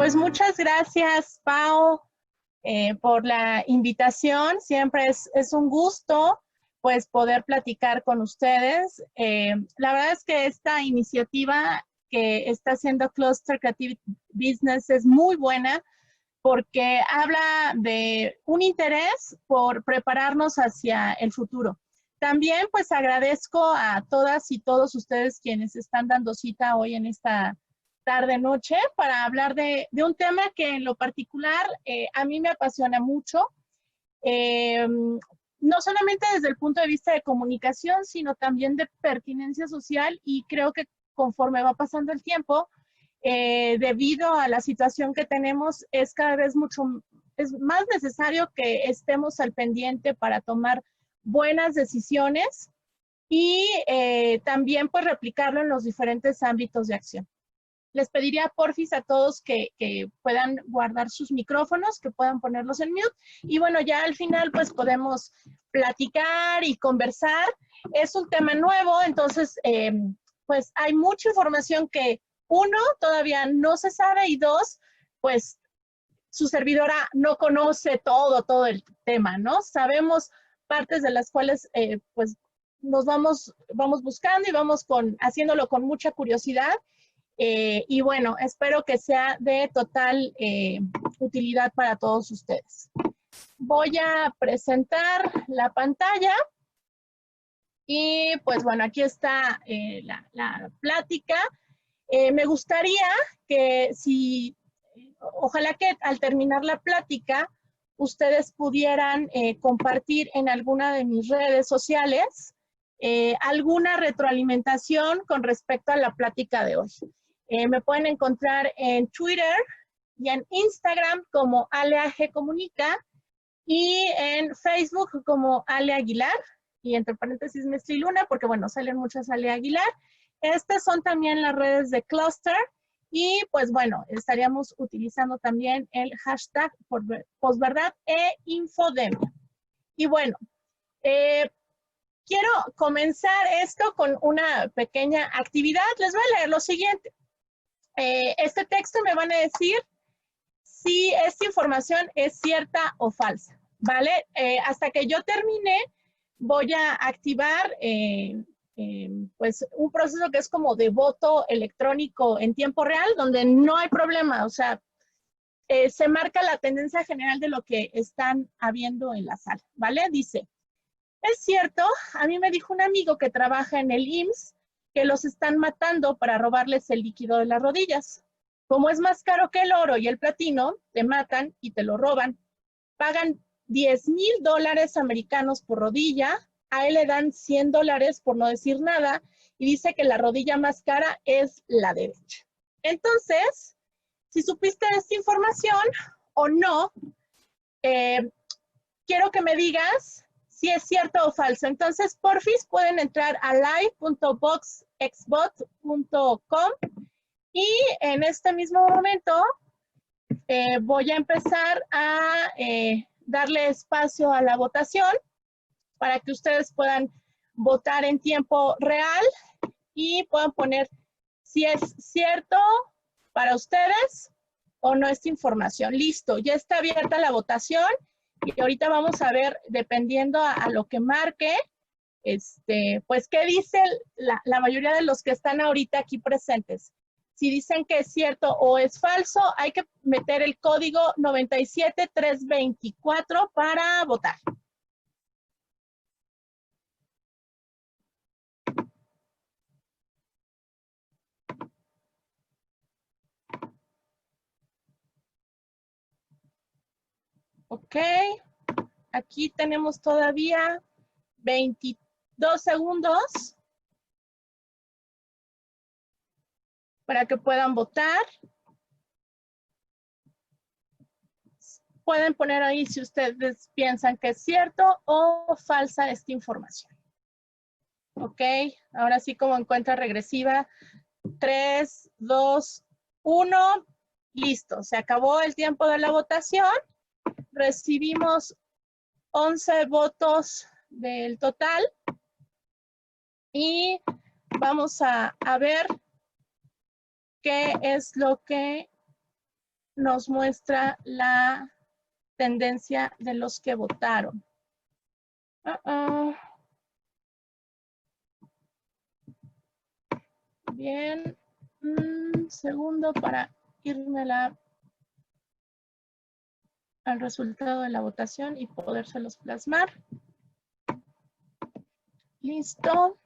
Pues muchas gracias, Pau, por la invitación. Siempre es un gusto pues poder platicar con ustedes. La verdad es que esta iniciativa que está haciendo Cluster Creative Business es muy buena porque habla de un interés por prepararnos hacia el futuro. También pues agradezco a todas y todos ustedes quienes están dando cita hoy en esta tarde-noche para hablar de un tema que en lo particular a mí me apasiona mucho. No solamente desde el punto de vista de comunicación, sino también de pertinencia social, y creo que conforme va pasando el tiempo, debido a la situación que tenemos, es cada vez es más necesario que estemos al pendiente para tomar buenas decisiones y también pues replicarlo en los diferentes ámbitos de acción. Les pediría porfis a todos que puedan guardar sus micrófonos, que puedan ponerlos en mute. Y bueno, ya al final pues podemos platicar y conversar. Es un tema nuevo, entonces pues hay mucha información que uno, todavía no se sabe, y dos, pues su servidora no conoce todo el tema, ¿no? Sabemos partes de las cuales pues nos vamos buscando y vamos haciéndolo con mucha curiosidad. Y bueno, espero que sea de total utilidad para todos ustedes. Voy a presentar la pantalla y pues bueno, aquí está la plática. Me gustaría que ojalá que al terminar la plática, ustedes pudieran compartir en alguna de mis redes sociales alguna retroalimentación con respecto a la plática de hoy. Me pueden encontrar en Twitter y en Instagram como Alea G Comunica y en Facebook como Ale Aguilar, y entre paréntesis Mestri Luna, porque bueno, salen muchas Ale Aguilar. Estas son también las redes de Cluster y pues bueno, estaríamos utilizando también el hashtag posverdad e infodemia. Y bueno, quiero comenzar esto con una pequeña actividad. Les voy a leer lo siguiente. Este texto me van a decir si esta información es cierta o falsa, ¿vale? Hasta que yo termine, voy a activar pues un proceso que es como de voto electrónico en tiempo real, donde no hay problema, o sea, se marca la tendencia general de lo que están habiendo en la sala, ¿vale? Dice, es cierto, a mí me dijo un amigo que trabaja en el IMSS que los están matando para robarles el líquido de las rodillas. Como es más caro que el oro y el platino, te matan y te lo roban. Pagan $10,000 americanos por rodilla, a él le dan $100 por no decir nada, y dice que la rodilla más cara es la derecha. Entonces, si supiste esta información o no, quiero que me digas si es cierto o falso. Entonces, porfis, pueden entrar a live.boxxbot.com y en este mismo momento voy a empezar a darle espacio a la votación para que ustedes puedan votar en tiempo real y puedan poner si es cierto para ustedes o no esta información. Listo, ya está abierta la votación y ahorita vamos a ver, dependiendo a lo que marque, pues qué dice la mayoría de los que están ahorita aquí presentes. Si dicen que es cierto o es falso, hay que meter el código 97324 para votar. Ok, aquí tenemos todavía 22 segundos para que puedan votar. Pueden poner ahí si ustedes piensan que es cierto o falsa esta información. Ok, ahora sí, como en cuenta regresiva, 3, 2, 1, listo. Se acabó el tiempo de la votación. Recibimos 11 votos del total y vamos a ver qué es lo que nos muestra la tendencia de los que votaron. Bien, un segundo para irme al resultado de la votación y podérselos plasmar. Listo.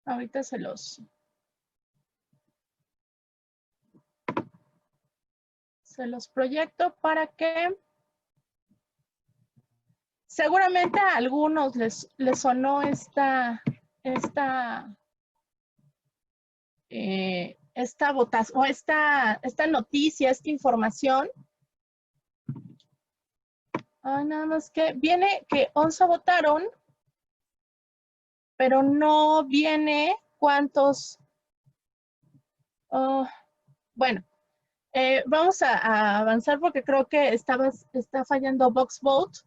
Ahorita se los proyecto para que seguramente a algunos les sonó esta votación o esta noticia, esta información. Nada más que viene que 11 votaron, pero no viene cuántos. Bueno, vamos a avanzar porque creo que está fallando Box Vote,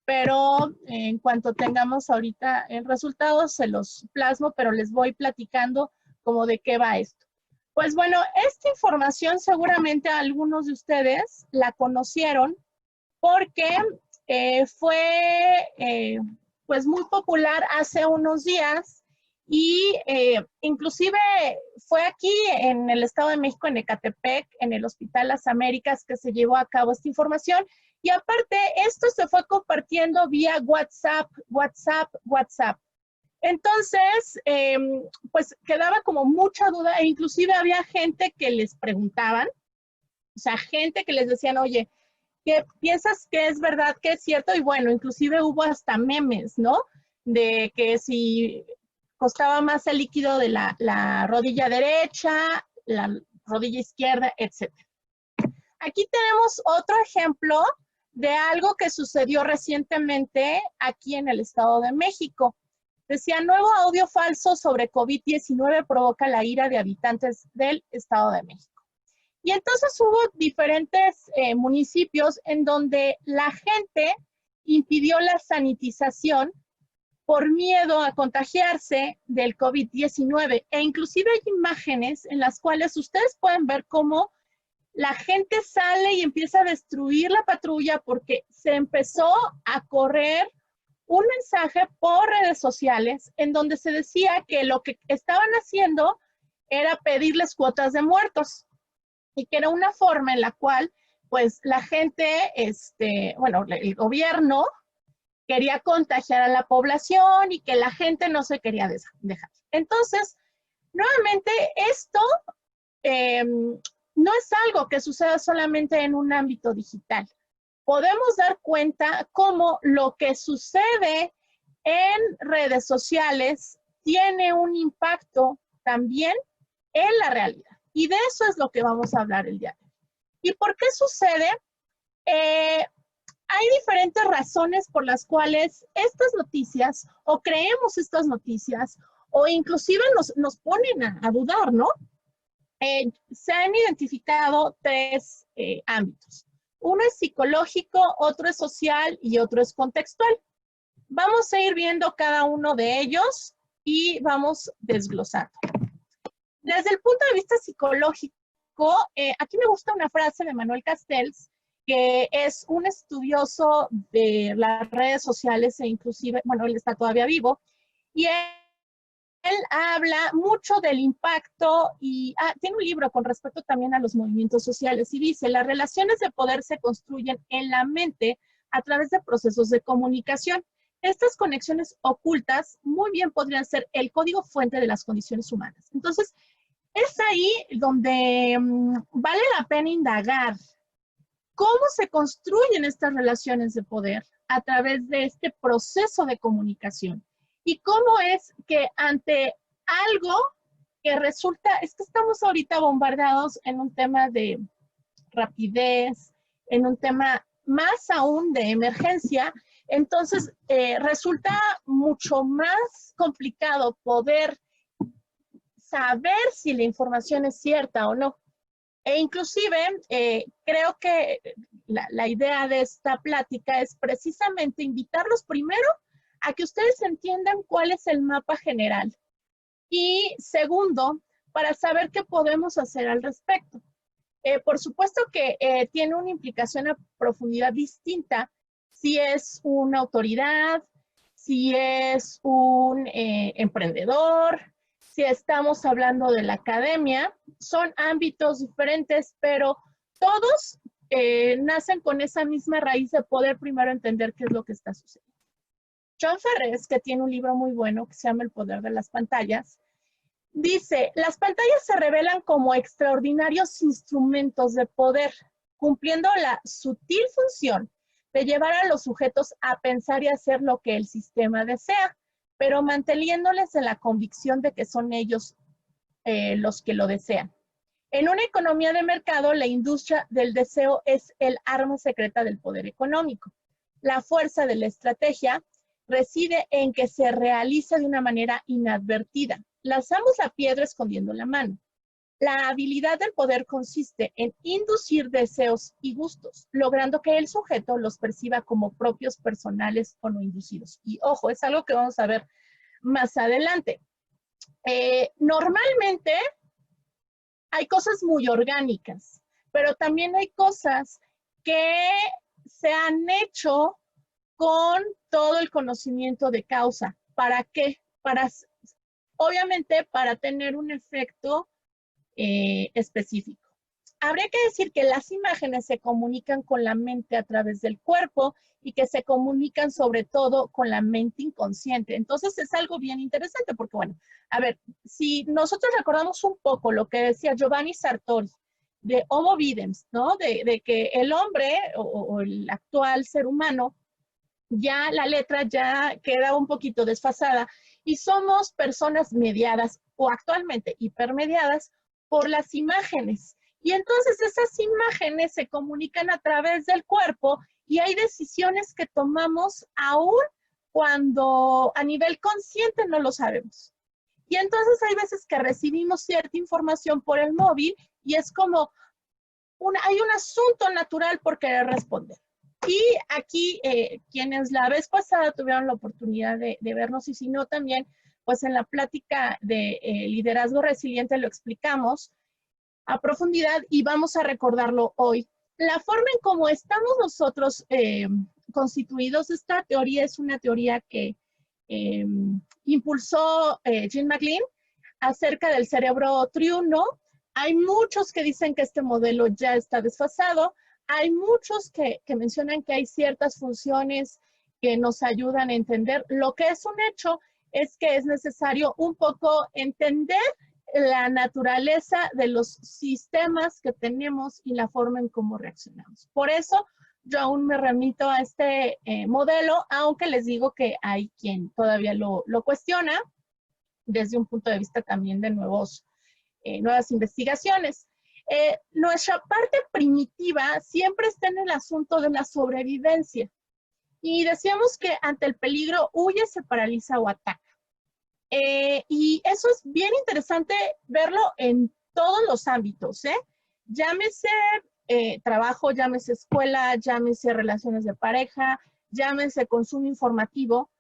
pero en cuanto tengamos ahorita el resultado se los plasmo, pero les voy platicando como de qué va esto. Pues bueno, esta información seguramente algunos de ustedes la conocieron porque fue pues muy popular hace unos días y inclusive fue aquí en el Estado de México, en Ecatepec, en el Hospital Las Américas, que se llevó a cabo esta información. Y aparte, esto se fue compartiendo vía WhatsApp. Entonces, pues quedaba como mucha duda e inclusive había gente que les preguntaban, o sea, gente que les decían, oye, ¿qué piensas que es verdad, que es cierto? Y bueno, inclusive hubo hasta memes, ¿no? De que si costaba más el líquido de la rodilla derecha, la rodilla izquierda, etc. Aquí tenemos otro ejemplo de algo que sucedió recientemente aquí en el Estado de México. Decía, nuevo audio falso sobre COVID-19 provoca la ira de habitantes del Estado de México. Y entonces hubo diferentes municipios en donde la gente impidió la sanitización por miedo a contagiarse del COVID-19. E inclusive hay imágenes en las cuales ustedes pueden ver cómo la gente sale y empieza a destruir la patrulla porque se empezó a correr un mensaje por redes sociales en donde se decía que lo que estaban haciendo era pedirles cuotas de muertos y que era una forma en la cual pues la gente, bueno, el gobierno quería contagiar a la población y que la gente no se quería dejar. Entonces, nuevamente, esto no es algo que suceda solamente en un ámbito digital. Podemos dar cuenta cómo lo que sucede en redes sociales tiene un impacto también en la realidad. Y de eso es lo que vamos a hablar el día de hoy. ¿Y por qué sucede? Hay diferentes razones por las cuales estas noticias, o creemos estas noticias, o inclusive nos ponen a dudar, ¿no? Se han identificado tres ámbitos. Uno es psicológico, otro es social y otro es contextual. Vamos a ir viendo cada uno de ellos y vamos desglosando. Desde el punto de vista psicológico, aquí me gusta una frase de Manuel Castells, que es un estudioso de las redes sociales e inclusive, bueno, él está todavía vivo, y él habla mucho del impacto y tiene un libro con respecto también a los movimientos sociales y dice, las relaciones de poder se construyen en la mente a través de procesos de comunicación. Estas conexiones ocultas muy bien podrían ser el código fuente de las condiciones humanas. Entonces, es ahí donde vale la pena indagar cómo se construyen estas relaciones de poder a través de este proceso de comunicación. Y cómo es que ante algo que resulta, es que estamos ahorita bombardeados en un tema de rapidez, en un tema más aún de emergencia, entonces resulta mucho más complicado poder saber si la información es cierta o no. E inclusive creo que la idea de esta plática es precisamente invitarlos primero a que ustedes entiendan cuál es el mapa general. Y segundo, para saber qué podemos hacer al respecto. Por supuesto que tiene una implicación a profundidad distinta si es una autoridad, si es un emprendedor, si estamos hablando de la academia. Son ámbitos diferentes, pero todos nacen con esa misma raíz de poder primero entender qué es lo que está sucediendo. John Ferres, que tiene un libro muy bueno que se llama El poder de las pantallas, dice, las pantallas se revelan como extraordinarios instrumentos de poder, cumpliendo la sutil función de llevar a los sujetos a pensar y hacer lo que el sistema desea, pero manteniéndoles en la convicción de que son ellos los que lo desean. En una economía de mercado, la industria del deseo es el arma secreta del poder económico. La fuerza de la estrategia reside en que se realiza de una manera inadvertida. Lanzamos la piedra escondiendo la mano. La habilidad del poder consiste en inducir deseos y gustos, logrando que el sujeto los perciba como propios, personales o no inducidos. Y ojo, es algo que vamos a ver más adelante. Normalmente hay cosas muy orgánicas, pero también hay cosas que se han hecho con todo el conocimiento de causa. ¿Para qué? Obviamente, para tener un efecto específico. Habría que decir que las imágenes se comunican con la mente a través del cuerpo y que se comunican sobre todo con la mente inconsciente. Entonces es algo bien interesante porque, bueno, a ver, si nosotros recordamos un poco lo que decía Giovanni Sartori de Homo Videns, ¿no? De que el hombre o el actual ser humano, ya la letra ya queda un poquito desfasada y somos personas mediadas o actualmente hipermediadas por las imágenes. Y entonces esas imágenes se comunican a través del cuerpo y hay decisiones que tomamos aún cuando a nivel consciente no lo sabemos. Y entonces hay veces que recibimos cierta información por el móvil y es como hay un asunto natural por querer responder. Y aquí, quienes la vez pasada tuvieron la oportunidad de vernos, y si no también, pues en la plática de liderazgo resiliente lo explicamos a profundidad y vamos a recordarlo hoy. La forma en cómo estamos nosotros constituidos, esta teoría es una teoría que impulsó Jean McLean acerca del cerebro triuno. Hay muchos que dicen que este modelo ya está desfasado. Hay muchos que mencionan que hay ciertas funciones que nos ayudan a entender. Lo que es un hecho es que es necesario un poco entender la naturaleza de los sistemas que tenemos y la forma en cómo reaccionamos. Por eso yo aún me remito a este modelo, aunque les digo que hay quien todavía lo cuestiona desde un punto de vista también de nuevas investigaciones. Nuestra parte primitiva siempre está en el asunto de la sobrevivencia. Y decíamos que ante el peligro huye, se paraliza o ataca. Y eso es bien interesante verlo en todos los ámbitos, Llámese trabajo, llámese escuela, llámese relaciones de pareja, llámese consumo informativo.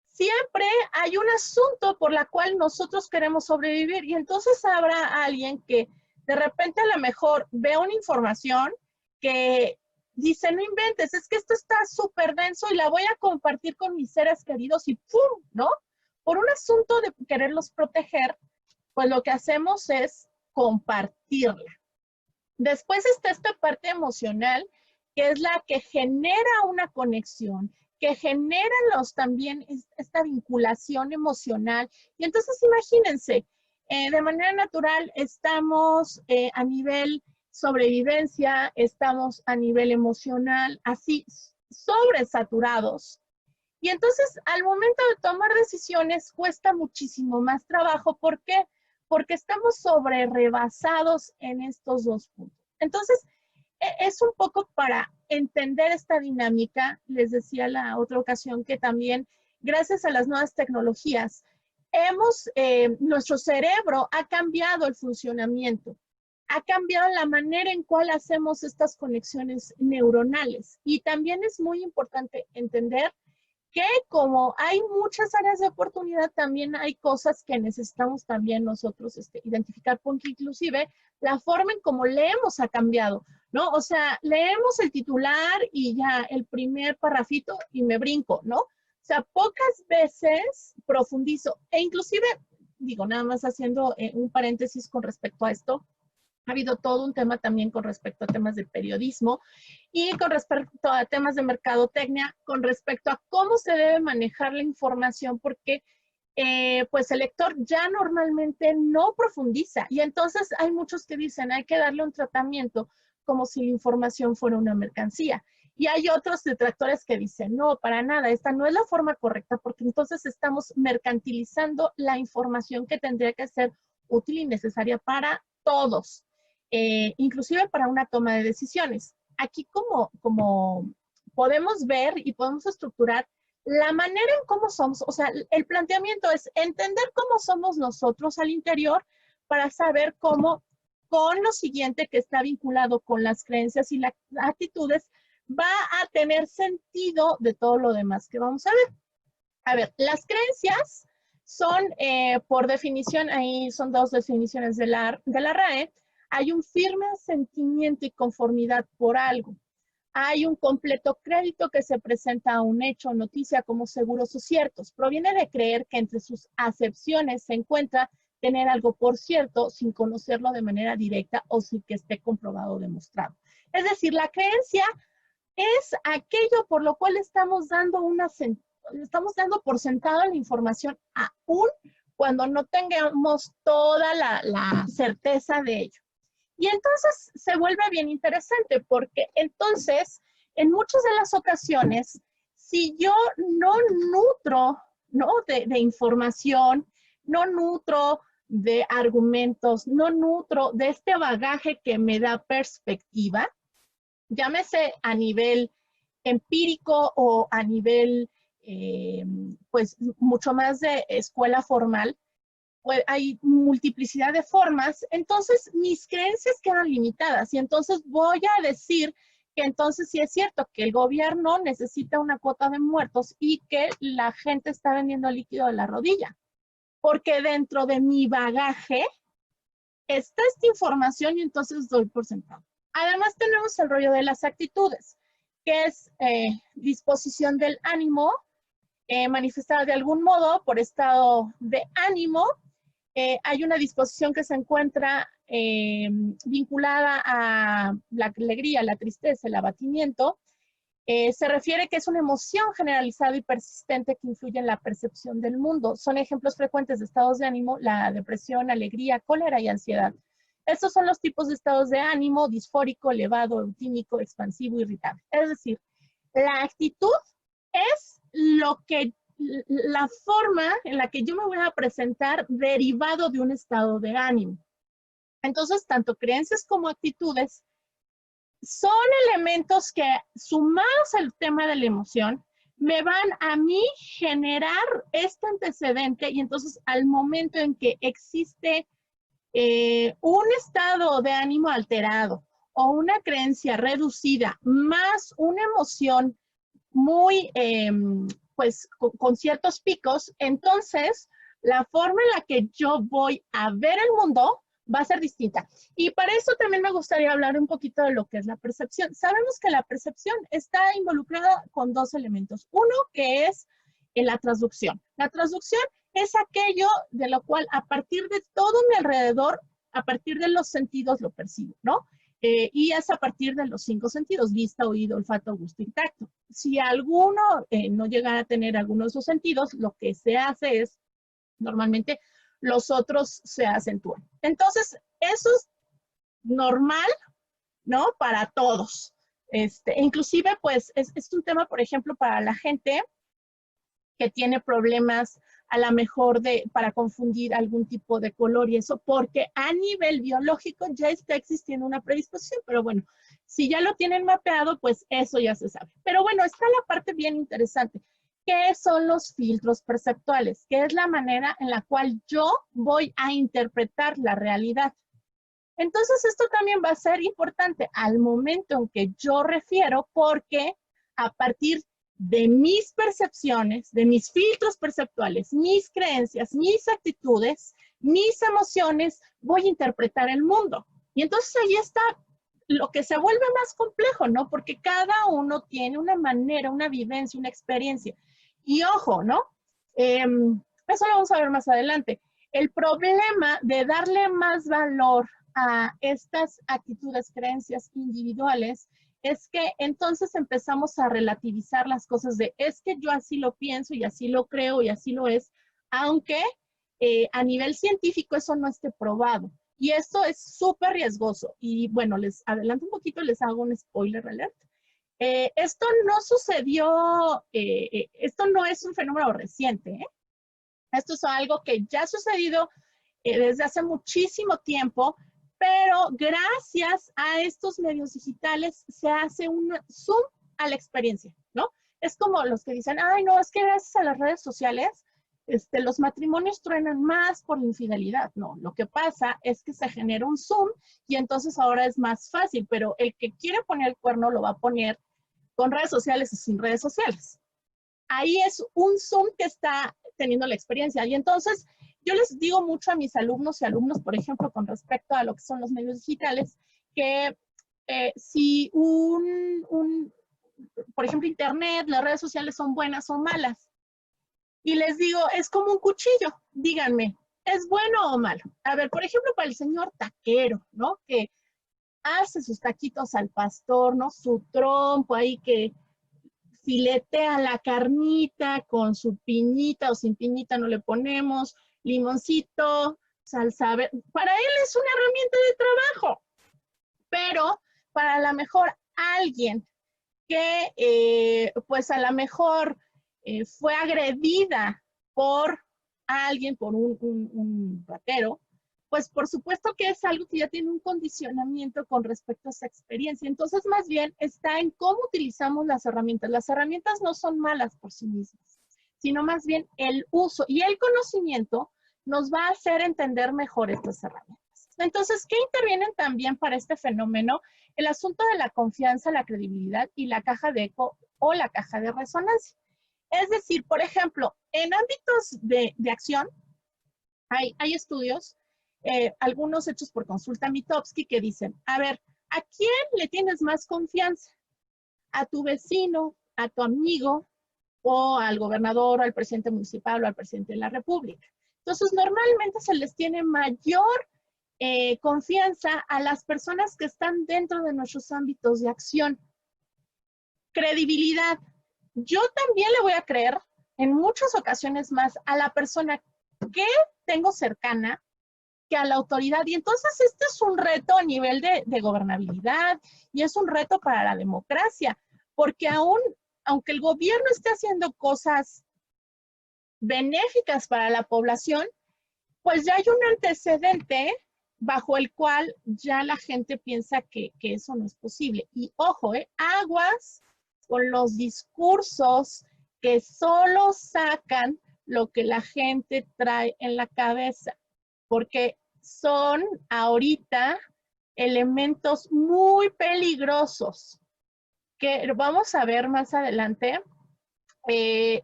Siempre hay un asunto por la cual nosotros queremos sobrevivir y entonces habrá alguien que de repente a lo mejor ve una información que dice, no inventes, es que esto está súper denso y la voy a compartir con mis seres queridos y ¡pum!, ¿no? Por un asunto de quererlos proteger, pues lo que hacemos es compartirla. Después está esta parte emocional, que es la que genera una conexión, que genera también esta vinculación emocional. Y entonces imagínense, de manera natural estamos a nivel sobrevivencia, estamos a nivel emocional, así sobresaturados. Y entonces al momento de tomar decisiones cuesta muchísimo más trabajo. ¿Por qué? Porque estamos sobrerebasados en estos dos puntos. Entonces, es un poco para entender esta dinámica. Les decía la otra ocasión que también, gracias a las nuevas tecnologías, nuestro cerebro ha cambiado el funcionamiento, ha cambiado la manera en cual hacemos estas conexiones neuronales. Y también es muy importante entender que como hay muchas áreas de oportunidad, también hay cosas que necesitamos también nosotros identificar, porque inclusive la forma en cómo leemos ha cambiado, ¿no? O sea, leemos el titular y ya el primer parrafito y me brinco, ¿no? O sea, pocas veces profundizo, e inclusive, digo, nada más haciendo un paréntesis con respecto a esto, ha habido todo un tema también con respecto a temas de periodismo y con respecto a temas de mercadotecnia, con respecto a cómo se debe manejar la información, porque pues el lector ya normalmente no profundiza. Y entonces hay muchos que dicen, hay que darle un tratamiento como si la información fuera una mercancía. Y hay otros detractores que dicen, no, para nada, esta no es la forma correcta, porque entonces estamos mercantilizando la información que tendría que ser útil y necesaria para todos, inclusive para una toma de decisiones. Aquí como podemos ver y podemos estructurar la manera en cómo somos, o sea, el planteamiento es entender cómo somos nosotros al interior para saber cómo, con lo siguiente que está vinculado con las creencias y las actitudes, va a tener sentido de todo lo demás que vamos a ver. A ver, las creencias son, por definición, ahí son dos definiciones de la RAE, hay un firme sentimiento y conformidad por algo. Hay un completo crédito que se presenta a un hecho o noticia como seguros o ciertos. Proviene de creer que entre sus acepciones se encuentra tener algo por cierto sin conocerlo de manera directa o sin que esté comprobado o demostrado. Es decir, la creencia es aquello por lo cual estamos dando por sentado la información aún cuando no tengamos toda la certeza de ello. Y entonces se vuelve bien interesante porque entonces, en muchas de las ocasiones, si yo no nutro, ¿no? de información, no nutro de argumentos, no nutro de este bagaje que me da perspectiva, llámese a nivel empírico o a nivel, pues, mucho más de escuela formal, pues hay multiplicidad de formas, entonces mis creencias quedan limitadas y entonces voy a decir que entonces sí es cierto que el gobierno necesita una cuota de muertos y que la gente está vendiendo líquido de la rodilla, porque dentro de mi bagaje está esta información y entonces doy por sentado. Además tenemos el rollo de las actitudes, que es disposición del ánimo, manifestada de algún modo por estado de ánimo. Hay una disposición que se encuentra vinculada a la alegría, la tristeza, el abatimiento. Se refiere que es una emoción generalizada y persistente que influye en la percepción del mundo. Son ejemplos frecuentes de estados de ánimo, la depresión, alegría, cólera y ansiedad. Estos son los tipos de estados de ánimo: disfórico, elevado, eutímico, expansivo, irritable. Es decir, la actitud es la forma en la que yo me voy a presentar derivado de un estado de ánimo. Entonces, tanto creencias como actitudes son elementos que, sumados al tema de la emoción, me van a mí generar este antecedente y entonces al momento en que existe un estado de ánimo alterado o una creencia reducida más una emoción muy, pues, con ciertos picos, entonces la forma en la que yo voy a ver el mundo va a ser distinta. Y para eso también me gustaría hablar un poquito de lo que es la percepción. Sabemos que la percepción está involucrada con dos elementos. Uno, que es la traducción. La traducción es aquello de lo cual a partir de todo mi alrededor, a partir de los sentidos lo percibo, ¿no? Y es a partir de los 5 sentidos: vista, oído, olfato, gusto y tacto. Si alguno no llegara a tener alguno de esos sentidos, lo que se hace es, normalmente, los otros se acentúan. Entonces, eso es normal, ¿no? Para todos. Inclusive, pues, es un tema, por ejemplo, para la gente que tiene problemas a lo mejor para confundir algún tipo de color y eso, porque a nivel biológico ya está existiendo una predisposición, pero bueno, si ya lo tienen mapeado, pues eso ya se sabe. Pero bueno, está la parte bien interesante. ¿Qué son los filtros perceptuales? ¿Qué es la manera en la cual yo voy a interpretar la realidad? Entonces, esto también va a ser importante al momento en que yo refiero, porque a partir de mis percepciones, de mis filtros perceptuales, mis creencias, mis actitudes, mis emociones, voy a interpretar el mundo. Y entonces ahí está lo que se vuelve más complejo, ¿no? Porque cada uno tiene una manera, una vivencia, una experiencia. Y ojo, ¿no? Eso lo vamos a ver más adelante. El problema de darle más valor a estas actitudes, creencias individuales, es que entonces empezamos a relativizar las cosas de, es que yo así lo pienso y así lo creo y así lo es, aunque a nivel científico eso no esté probado. Y esto es súper riesgoso. Y bueno, les adelanto un poquito, les hago un spoiler alert. Esto no sucedió, esto no es un fenómeno reciente, ¿eh? Esto es algo que ya ha sucedido desde hace muchísimo tiempo, pero gracias a estos medios digitales se hace un zoom a la experiencia, ¿no? Es como los que dicen, ay, no, es que gracias a las redes sociales los matrimonios truenan más por la infidelidad. No, lo que pasa es que se genera un zoom y entonces ahora es más fácil, pero el que quiere poner el cuerno lo va a poner con redes sociales o sin redes sociales. Ahí es un zoom que está teniendo la experiencia. Y entonces yo les digo mucho a mis alumnos y alumnos, por ejemplo, con respecto a lo que son los medios digitales, que si por ejemplo, Internet, las redes sociales son buenas o malas. Y les digo, es como un cuchillo, díganme, ¿es bueno o malo? A ver, por ejemplo, para el señor taquero, ¿no? Que hace sus taquitos al pastor, ¿no? Su trompo ahí que filetea la carnita con su piñita o sin piñita no le ponemos, limoncito, salsa verde. Para él es una herramienta de trabajo, pero para la mejor alguien que pues a lo mejor fue agredida por alguien, por un ratero, pues por supuesto que es algo que ya tiene un condicionamiento con respecto a esa experiencia. Entonces, más bien está en cómo utilizamos las herramientas. Las herramientas no son malas por sí mismas, sino más bien el uso y el conocimiento nos va a hacer entender mejor estas herramientas. Entonces, ¿qué intervienen también para este fenómeno? El asunto de la confianza, la credibilidad y la caja de eco o la caja de resonancia. Es decir, por ejemplo, en ámbitos de acción, hay estudios, algunos hechos por consulta Mitofsky, que dicen, a ver, ¿a quién le tienes más confianza? ¿A tu vecino, a tu amigo, o al gobernador, o al presidente municipal, o al presidente de la República? Entonces, normalmente se les tiene mayor confianza a las personas que están dentro de nuestros ámbitos de acción. Credibilidad. Yo también le voy a creer en muchas ocasiones más a la persona que tengo cercana que a la autoridad. Y entonces este es un reto a nivel de gobernabilidad y es un reto para la democracia, porque aunque el gobierno esté haciendo cosas benéficas para la población, pues ya hay un antecedente bajo el cual ya la gente piensa que eso no es posible. Y ojo, aguas con los discursos que solo sacan lo que la gente trae en la cabeza, porque son ahorita elementos muy peligrosos que vamos a ver más adelante.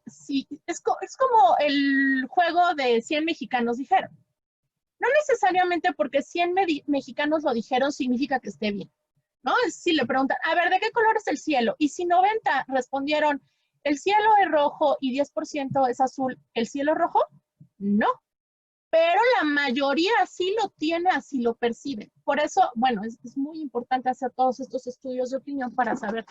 Sí, es como el juego de 100 mexicanos dijeron. No necesariamente porque 100 mexicanos lo dijeron significa que esté bien, ¿no? Si le preguntan, a ver, ¿de qué color es el cielo? Y si 90 respondieron, el cielo es rojo y 10% es azul, ¿el cielo es rojo? No. Pero la mayoría así lo tiene, así lo percibe. Por eso, bueno, es muy importante hacer todos estos estudios de opinión para saber,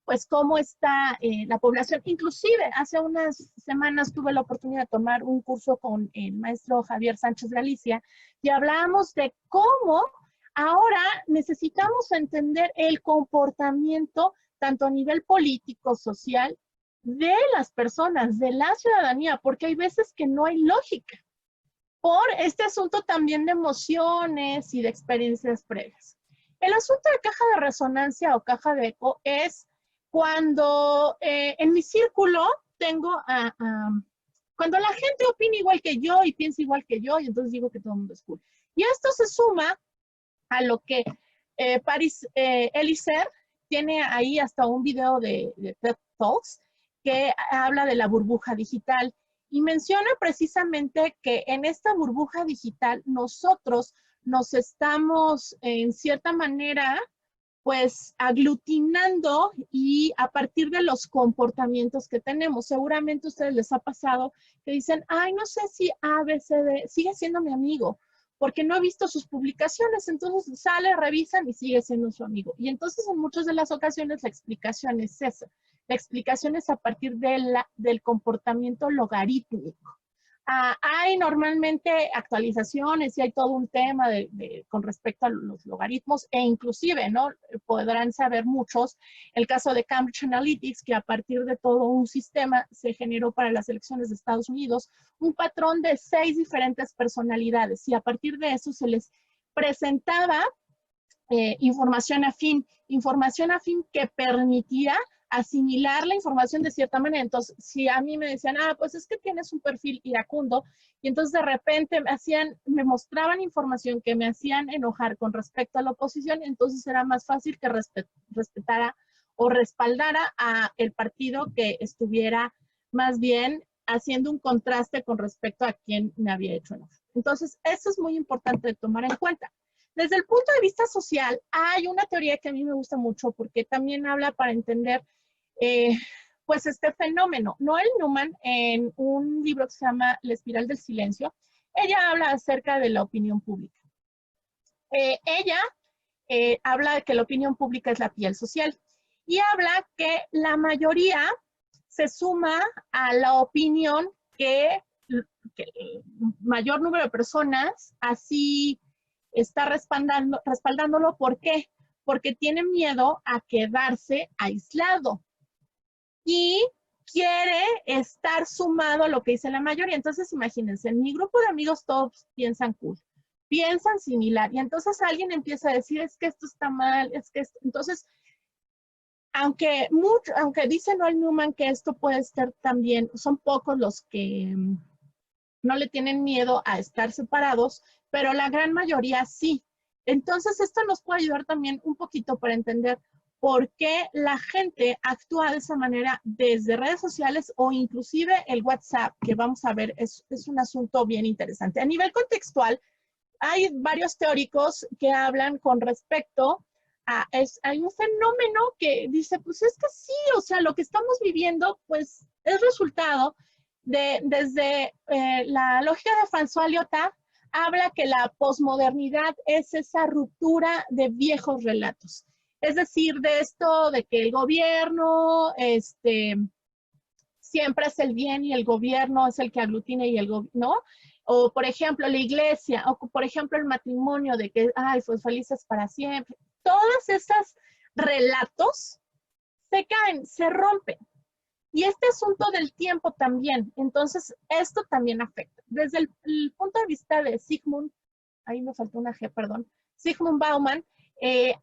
pues, cómo está la población. Inclusive, hace unas semanas tuve la oportunidad de tomar un curso con el maestro Javier Sánchez Galicia y hablábamos de cómo ahora necesitamos entender el comportamiento tanto a nivel político, social, de las personas, de la ciudadanía, porque hay veces que no hay lógica por este asunto también de emociones y de experiencias previas. El asunto de caja de resonancia o caja de eco es cuando en mi círculo tengo cuando la gente opina igual que yo y piensa igual que yo, y entonces digo que todo el mundo es cool. Y esto se suma a lo que Paris Elisser tiene ahí hasta un video de TED Talks, que habla de la burbuja digital y menciona precisamente que en esta burbuja digital nosotros nos estamos en cierta manera pues aglutinando y a partir de los comportamientos que tenemos. Seguramente a ustedes les ha pasado que dicen, ay, no sé si ABCD sigue siendo mi amigo, porque no he visto sus publicaciones, entonces sale, revisan y sigue siendo su amigo. Y entonces en muchas de las ocasiones la explicación es esa. La explicación es a partir del comportamiento logarítmico. Hay normalmente actualizaciones y hay todo un tema con respecto a los logaritmos e inclusive, ¿no? Podrán saber muchos el caso de Cambridge Analytics, que a partir de todo un sistema se generó para las elecciones de Estados Unidos un patrón de 6 diferentes personalidades y a partir de eso se les presentaba información afín que permitía asimilar la información de cierta manera. Entonces, si a mí me decían, pues es que tienes un perfil iracundo, y entonces de repente me mostraban información que me hacían enojar con respecto a la oposición, entonces era más fácil que respetara o respaldara a el partido que estuviera más bien haciendo un contraste con respecto a quien me había hecho enojar. Entonces, eso es muy importante de tomar en cuenta. Desde el punto de vista social, hay una teoría que a mí me gusta mucho porque también habla para entender pues este fenómeno. Noel Newman, en un libro que se llama La espiral del silencio, ella habla acerca de la opinión pública. Ella habla de que la opinión pública es la piel social y habla que la mayoría se suma a la opinión que el mayor número de personas así está respaldándolo. ¿Por qué? Porque tiene miedo a quedarse aislado y quiere estar sumado a lo que dice la mayoría. Entonces, imagínense, en mi grupo de amigos todos piensan cool, piensan similar, y entonces alguien empieza a decir, es que esto está mal, es que esto... Entonces, aunque dice Noel Newman que esto puede ser también, son pocos los que no le tienen miedo a estar separados, pero la gran mayoría sí. Entonces, esto nos puede ayudar también un poquito para entender por qué la gente actúa de esa manera desde redes sociales o inclusive el WhatsApp, que vamos a ver, es un asunto bien interesante. A nivel contextual, hay varios teóricos que hablan con respecto hay un fenómeno que dice, pues es que sí, o sea, lo que estamos viviendo, pues es resultado desde la lógica de François Lyotard, habla que la posmodernidad es esa ruptura de viejos relatos. Es decir, de esto de que el gobierno siempre es el bien y el gobierno es el que aglutina y el gobierno, ¿no? O, por ejemplo, la iglesia, o, por ejemplo, el matrimonio de que, ay, pues felices para siempre. Todos esos relatos se caen, se rompen. Y este asunto del tiempo también, entonces esto también afecta. Desde el punto de vista de Sigmund, ahí me faltó una G, perdón, Sigmund Bauman,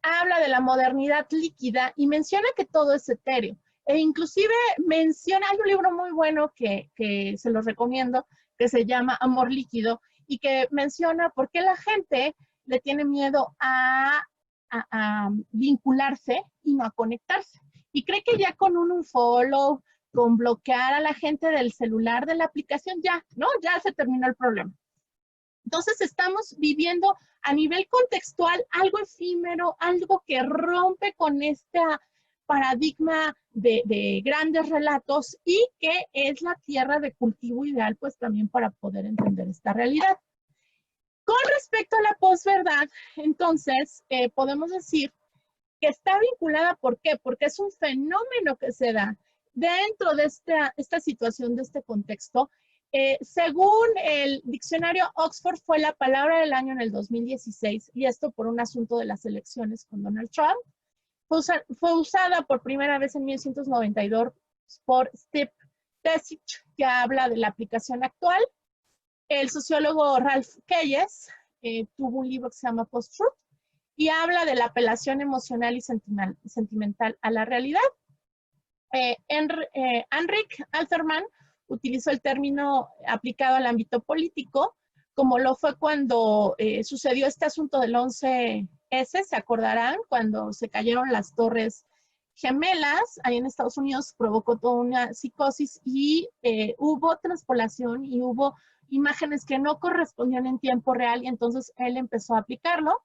habla de la modernidad líquida y menciona que todo es etéreo. E inclusive menciona, hay un libro muy bueno que se los recomiendo, que se llama Amor Líquido, y que menciona por qué la gente le tiene miedo a vincularse y no a conectarse. Y cree que ya con un unfollow, con bloquear a la gente del celular, de la aplicación, ya, ¿no? Ya se terminó el problema. Entonces estamos viviendo a nivel contextual algo efímero, algo que rompe con este paradigma de grandes relatos y que es la tierra de cultivo ideal, pues también para poder entender esta realidad. Con respecto a la posverdad, entonces, podemos decir que está vinculada, ¿por qué? Porque es un fenómeno que se da dentro de esta situación, de este contexto. Según el diccionario Oxford, fue la palabra del año en el 2016, y esto por un asunto de las elecciones con Donald Trump. Fue usada por primera vez en 1992 por Steve Tesich, que habla de la aplicación actual. El sociólogo Ralph Keyes tuvo un libro que se llama Post-Truth y habla de la apelación emocional y sentimental a la realidad. Henrik Alterman utilizó el término aplicado al ámbito político, como lo fue cuando sucedió este asunto del 11S, se acordarán, cuando se cayeron las torres gemelas, ahí en Estados Unidos provocó toda una psicosis y hubo transpolación y hubo imágenes que no correspondían en tiempo real y entonces él empezó a aplicarlo.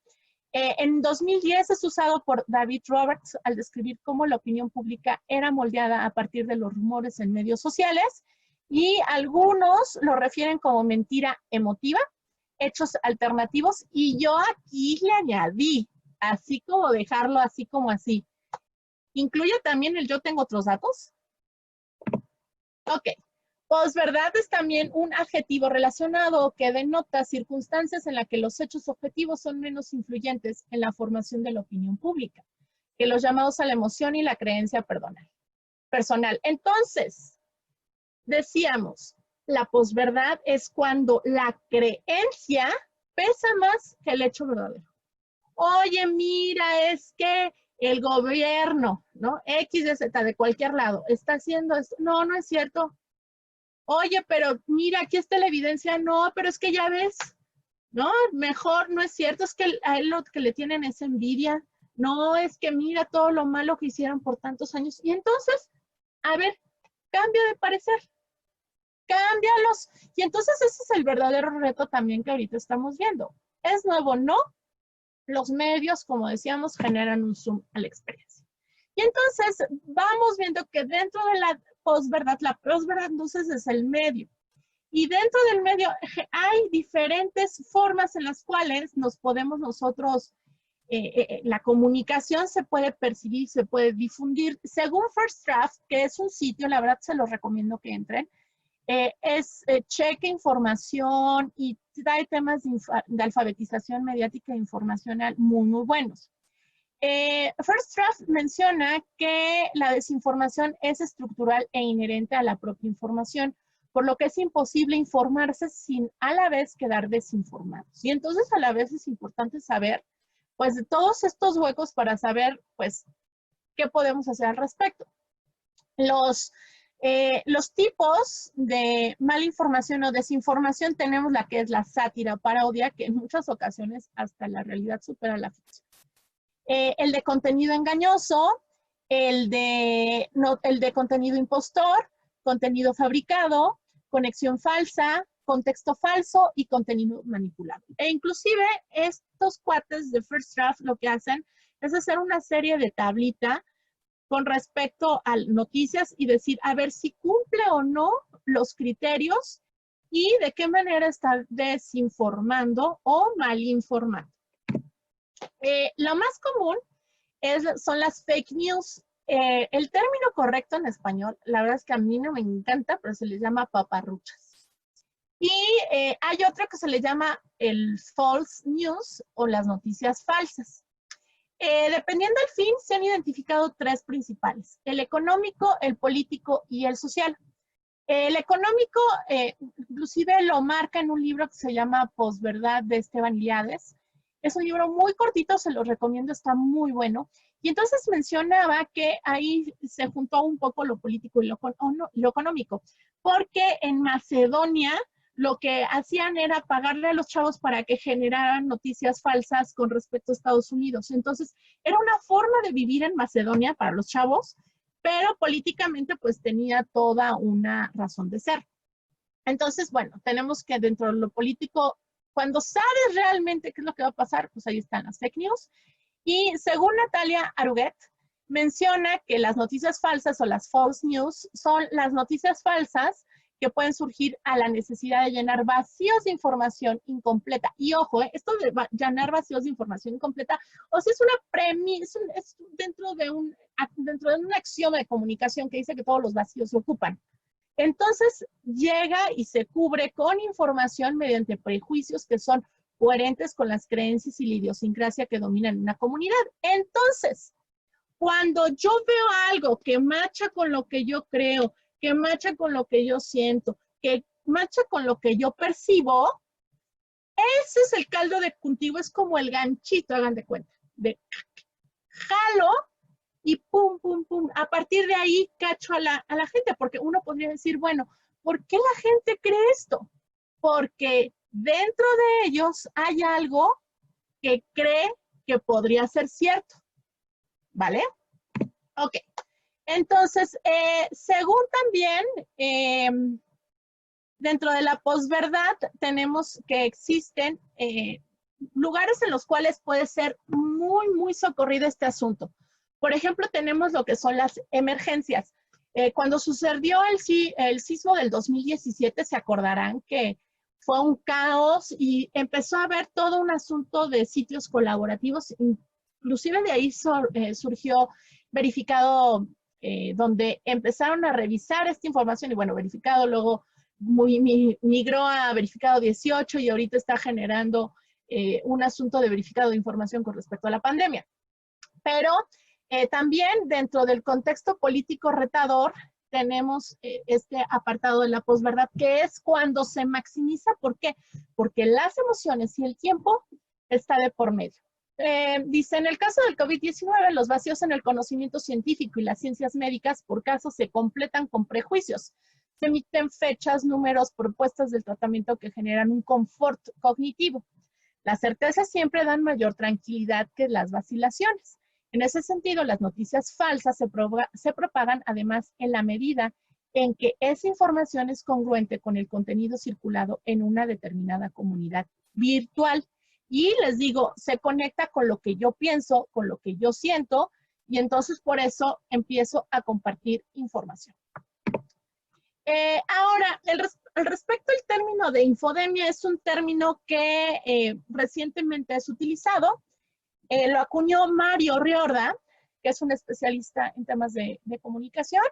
En 2010 es usado por David Roberts al describir cómo la opinión pública era moldeada a partir de los rumores en medios sociales y algunos lo refieren como mentira emotiva, hechos alternativos y yo aquí le añadí, así como dejarlo así como así. ¿Incluye también el yo tengo otros datos? Ok. Posverdad es también un adjetivo relacionado que denota circunstancias en las que los hechos objetivos son menos influyentes en la formación de la opinión pública que los llamados a la emoción y la creencia personal. Entonces, decíamos, la posverdad es cuando la creencia pesa más que el hecho verdadero. Oye, mira, es que el gobierno, ¿no? X, Y, Z, de cualquier lado, está haciendo esto. No, no es cierto. Oye, pero mira, aquí está la evidencia. No, pero es que ya ves, ¿no? Mejor no es cierto, es que a él lo que le tienen es envidia. No, es que mira todo lo malo que hicieron por tantos años. Y entonces, a ver, cambia de parecer, cámbialos. Y entonces ese es el verdadero reto también que ahorita estamos viendo. ¿Es nuevo? No. Los medios, como decíamos, generan un zoom a la experiencia. Y entonces vamos viendo que dentro de la posverdad entonces es el medio. Y dentro del medio hay diferentes formas en las cuales nos podemos nosotros, la comunicación se puede percibir, se puede difundir. Según First Draft, que es un sitio, la verdad se los recomiendo que entren, checa información y trae temas de alfabetización mediática e informacional muy, muy buenos. First Draft menciona que la desinformación es estructural e inherente a la propia información, por lo que es imposible informarse sin a la vez quedar desinformados. Y entonces a la vez es importante saber, pues, de todos estos huecos para saber, pues, qué podemos hacer al respecto. Los tipos de malinformación o desinformación tenemos la que es la sátira o parodia, que en muchas ocasiones hasta la realidad supera la ficción. El de contenido engañoso, el de contenido impostor, contenido fabricado, conexión falsa, contexto falso y contenido manipulado. E inclusive estos cuates de First Draft lo que hacen es hacer una serie de tablita con respecto a noticias y decir, a ver si cumple o no los criterios y de qué manera está desinformando o malinformando. Lo más común son las fake news. El término correcto en español, la verdad es que a mí no me encanta, pero se les llama paparruchas. Y hay otro que se le llama el false news o las noticias falsas. Dependiendo del fin, se han identificado tres principales: el económico, el político y el social. El económico, inclusive lo marca en un libro que se llama Posverdad de Esteban Iliades. Es un libro muy cortito, se lo recomiendo, está muy bueno. Y entonces mencionaba que ahí se juntó un poco lo político y lo económico, porque en Macedonia lo que hacían era pagarle a los chavos para que generaran noticias falsas con respecto a Estados Unidos. Entonces, era una forma de vivir en Macedonia para los chavos, pero políticamente pues tenía toda una razón de ser. Entonces, bueno, tenemos que dentro de lo político, cuando sabes realmente qué es lo que va a pasar, pues ahí están las fake news. Y según Natalia Aruguet, menciona que las noticias falsas o las false news son las noticias falsas que pueden surgir a la necesidad de llenar vacíos de información incompleta. Y ojo, esto de llenar vacíos de información incompleta, o sea, es una premisa, es dentro de un axioma de comunicación que dice que todos los vacíos se ocupan. Entonces, llega y se cubre con información mediante prejuicios que son coherentes con las creencias y la idiosincrasia que dominan una comunidad. Entonces, cuando yo veo algo que macha con lo que yo creo, que macha con lo que yo siento, que macha con lo que yo percibo, ese es el caldo de cultivo, es como el ganchito, hagan de cuenta, de jalo y pum, pum, pum. A partir de ahí cacho a la gente, porque uno podría decir, bueno, ¿por qué la gente cree esto? Porque dentro de ellos hay algo que cree que podría ser cierto, ¿vale? Ok, entonces, según también, dentro de la posverdad tenemos que existen lugares en los cuales puede ser muy, muy socorrido este asunto. Por ejemplo, tenemos lo que son las emergencias. Cuando sucedió el sismo del 2017, se acordarán que fue un caos y empezó a haber todo un asunto de sitios colaborativos. Inclusive de ahí surgió Verificado, donde empezaron a revisar esta información y bueno, Verificado luego migró a Verificado 18 y ahorita está generando un asunto de verificado de información con respecto a la pandemia. Pero también dentro del contexto político retador tenemos este apartado de la posverdad, que es cuando se maximiza. ¿Por qué? Porque las emociones y el tiempo está de por medio. Dice, en el caso del COVID-19, los vacíos en el conocimiento científico y las ciencias médicas por caso se completan con prejuicios. Se emiten fechas, números, propuestas del tratamiento que generan un confort cognitivo. Las certezas siempre dan mayor tranquilidad que las vacilaciones. En ese sentido, las noticias falsas se propagan además en la medida en que esa información es congruente con el contenido circulado en una determinada comunidad virtual. Y les digo, se conecta con lo que yo pienso, con lo que yo siento, y entonces por eso empiezo a compartir información. Ahora, al respecto al término de infodemia, es un término que recientemente es utilizado. Lo acuñó Mario Riorda, que es un especialista en temas de comunicación,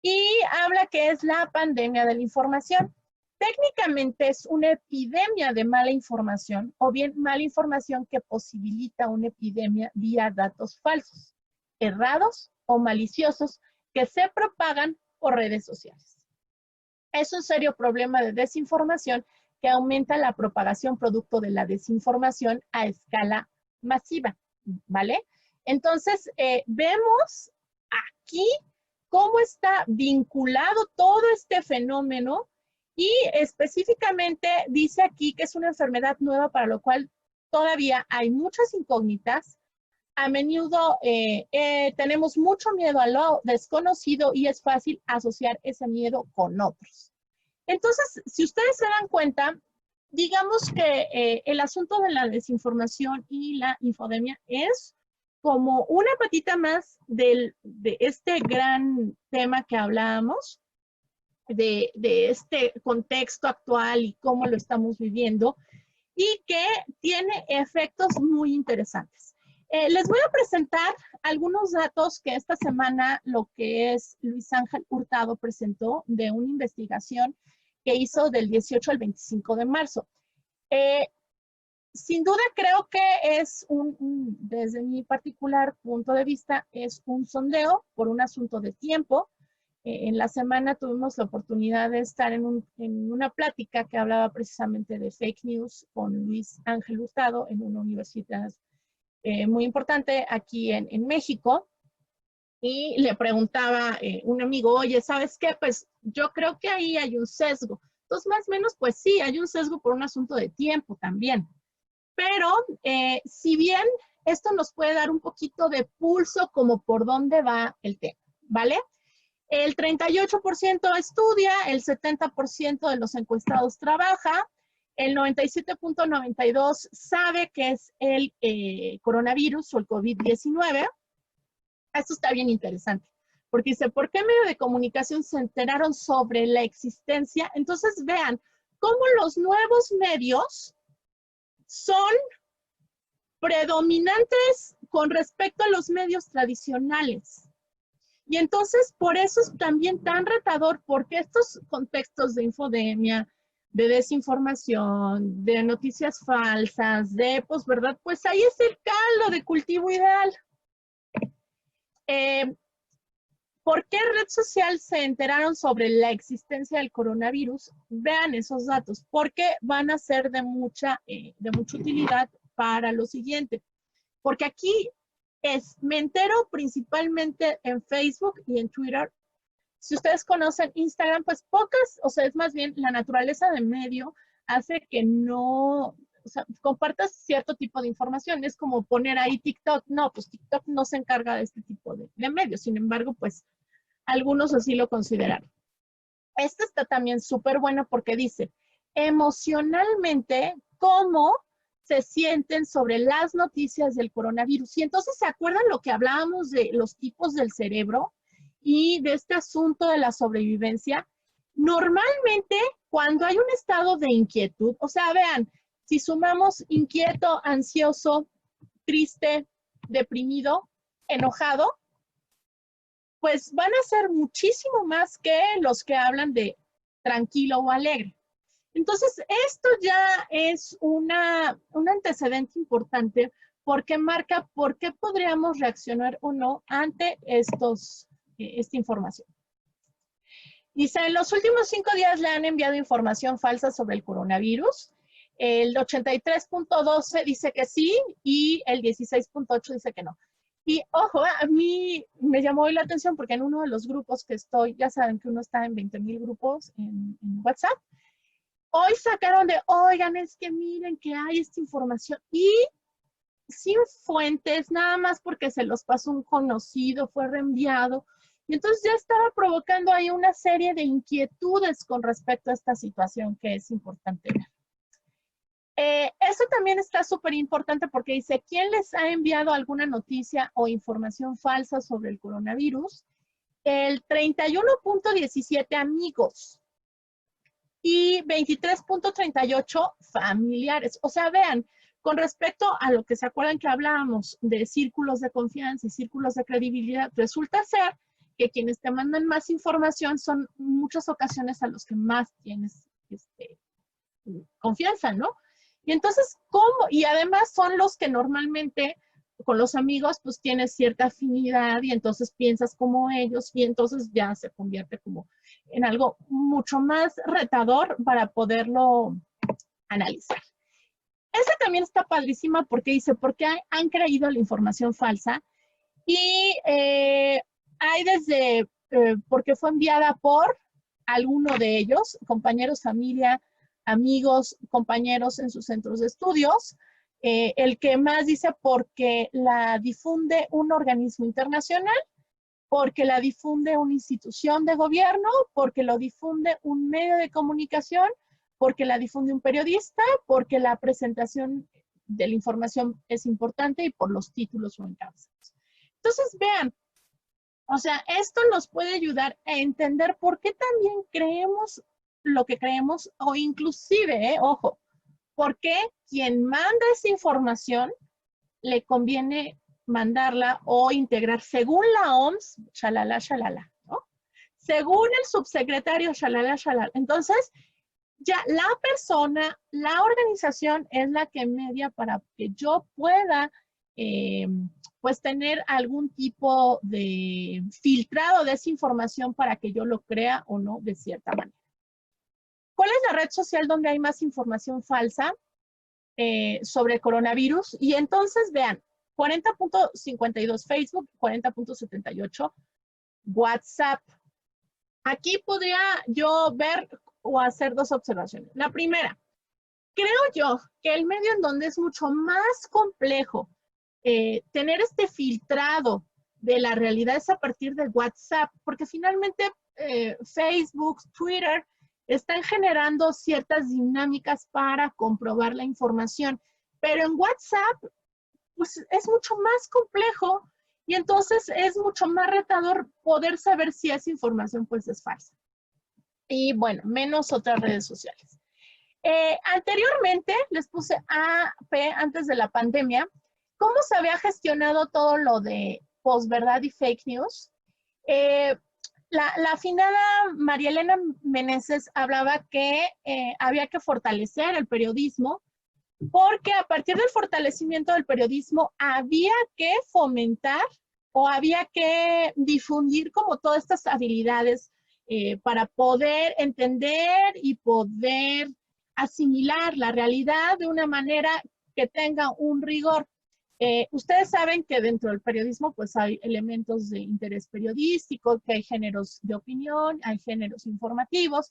y habla que es la pandemia de la información. Técnicamente es una epidemia de mala información o bien mala información que posibilita una epidemia vía datos falsos, errados o maliciosos que se propagan por redes sociales. Es un serio problema de desinformación que aumenta la propagación producto de la desinformación a escala masiva, ¿vale? Entonces, vemos aquí cómo está vinculado todo este fenómeno y específicamente dice aquí que es una enfermedad nueva para lo cual todavía hay muchas incógnitas. A menudo tenemos mucho miedo a lo desconocido y es fácil asociar ese miedo con otros. Entonces, si ustedes se dan cuenta, digamos que el asunto de la desinformación y la infodemia es como una patita más de este gran tema que hablábamos, de este contexto actual y cómo lo estamos viviendo, y que tiene efectos muy interesantes. Les voy a presentar algunos datos que esta semana lo que es Luis Ángel Hurtado presentó de una investigación que hizo del 18 al 25 de marzo. Sin duda creo que es desde mi particular punto de vista, es un sondeo por un asunto de tiempo. En la semana tuvimos la oportunidad de estar en una plática que hablaba precisamente de fake news con Luis Ángel Hurtado en una universidad muy importante aquí en México. Y le preguntaba un amigo, oye, ¿sabes qué? Pues yo creo que ahí hay un sesgo. Entonces, más o menos, pues sí, hay un sesgo por un asunto de tiempo también. Pero si bien esto nos puede dar un poquito de pulso como por dónde va el tema, ¿vale? El 38% estudia, el 70% de los encuestados trabaja, el 97.92% sabe que es el coronavirus o el COVID-19. Esto está bien interesante, porque dice, ¿por qué medio de comunicación se enteraron sobre la existencia? Entonces vean cómo los nuevos medios son predominantes con respecto a los medios tradicionales. Y entonces, por eso es también tan retador, porque estos contextos de infodemia, de desinformación, de noticias falsas, de posverdad, pues ahí es el caldo de cultivo ideal. ¿Por qué red social se enteraron sobre la existencia del coronavirus? Vean esos datos, porque van a ser de mucha utilidad para lo siguiente. Porque aquí me entero principalmente en Facebook y en Twitter. Si ustedes conocen Instagram, pues pocas, o sea, es más bien la naturaleza del medio hace que no o sea, compartas cierto tipo de información. Es como poner ahí TikTok. No, pues TikTok no se encarga de este tipo de medios. Sin embargo, pues algunos así lo consideraron. Este está también súper bueno porque dice, emocionalmente, cómo se sienten sobre las noticias del coronavirus. Y entonces, ¿se acuerdan lo que hablábamos de los tipos del cerebro y de este asunto de la sobrevivencia? Normalmente, cuando hay un estado de inquietud, o sea, vean, si sumamos inquieto, ansioso, triste, deprimido, enojado, pues van a ser muchísimo más que los que hablan de tranquilo o alegre. Entonces, esto ya es un antecedente importante porque marca por qué podríamos reaccionar o no ante esta información. Dice, en los últimos 5 días le han enviado información falsa sobre el coronavirus. El 83.12 dice que sí y el 16.8 dice que no. Y ojo, a mí me llamó hoy la atención porque en uno de los grupos que estoy, ya saben que uno está en 20,000 grupos en WhatsApp, hoy sacaron de, oigan, es que miren que hay esta información y sin fuentes, nada más porque se los pasó un conocido, fue reenviado. Y entonces ya estaba provocando ahí una serie de inquietudes con respecto a esta situación que es importante ver. Eso también está súper importante porque dice, ¿quién les ha enviado alguna noticia o información falsa sobre el coronavirus? El 31.17 amigos y 23.38 familiares. O sea, vean, con respecto a lo que se acuerdan que hablábamos de círculos de confianza y círculos de credibilidad, resulta ser que quienes te mandan más información son muchas ocasiones a los que más tienes confianza, ¿no? Y entonces, ¿cómo? Y además son los que normalmente con los amigos pues tienes cierta afinidad y entonces piensas como ellos y entonces ya se convierte como en algo mucho más retador para poderlo analizar. Esa también está padrísima porque dice, ¿por qué han creído la información falsa? Y hay desde porque fue enviada por alguno de ellos, compañeros, familia, amigos, compañeros en sus centros de estudios. El que más dice porque la difunde un organismo internacional, porque la difunde una institución de gobierno, porque lo difunde un medio de comunicación, porque la difunde un periodista, porque la presentación de la información es importante y por los títulos o encabezados. Entonces, vean, o sea, esto nos puede ayudar a entender por qué también creemos lo que creemos o inclusive, ojo, por qué quien manda esa información le conviene mandarla o integrar según la OMS, shalala, shalala, ¿no? Según el subsecretario, shalala, shalala. Entonces, ya la persona, la organización es la que media para que yo pueda pues tener algún tipo de filtrado de esa información para que yo lo crea o no de cierta manera. ¿Cuál es la red social donde hay más información falsa sobre el coronavirus? Y entonces vean, 40.52 Facebook, 40.78 WhatsApp. Aquí podría yo ver o hacer dos observaciones. La primera, creo yo que el medio en donde es mucho más complejo tener este filtrado de la realidad es a partir de WhatsApp, porque finalmente Facebook, Twitter, están generando ciertas dinámicas para comprobar la información, pero en WhatsApp pues es mucho más complejo y entonces es mucho más retador poder saber si esa información pues es falsa. Y bueno, menos otras redes sociales. Anteriormente les puse AP antes de la pandemia, cómo se había gestionado todo lo de posverdad y fake news. La afinada María Elena Meneses hablaba que había que fortalecer el periodismo porque a partir del fortalecimiento del periodismo había que fomentar o había que difundir como todas estas habilidades para poder entender y poder asimilar la realidad de una manera que tenga un rigor. Ustedes saben que dentro del periodismo pues hay elementos de interés periodístico, que hay géneros de opinión, hay géneros informativos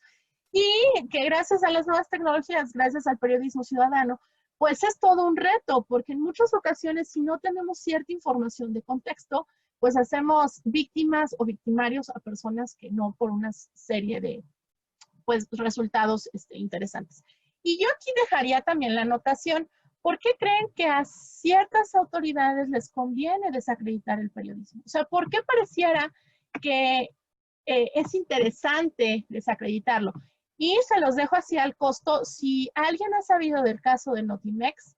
y que gracias a las nuevas tecnologías, gracias al periodismo ciudadano, pues es todo un reto, porque en muchas ocasiones si no tenemos cierta información de contexto, pues hacemos víctimas o victimarios a personas que no por una serie de pues, resultados interesantes. Y yo aquí dejaría también la anotación. ¿Por qué creen que a ciertas autoridades les conviene desacreditar el periodismo? O sea, ¿por qué pareciera que es interesante desacreditarlo? Y se los dejo así al costo. Si alguien ha sabido del caso de Notimex,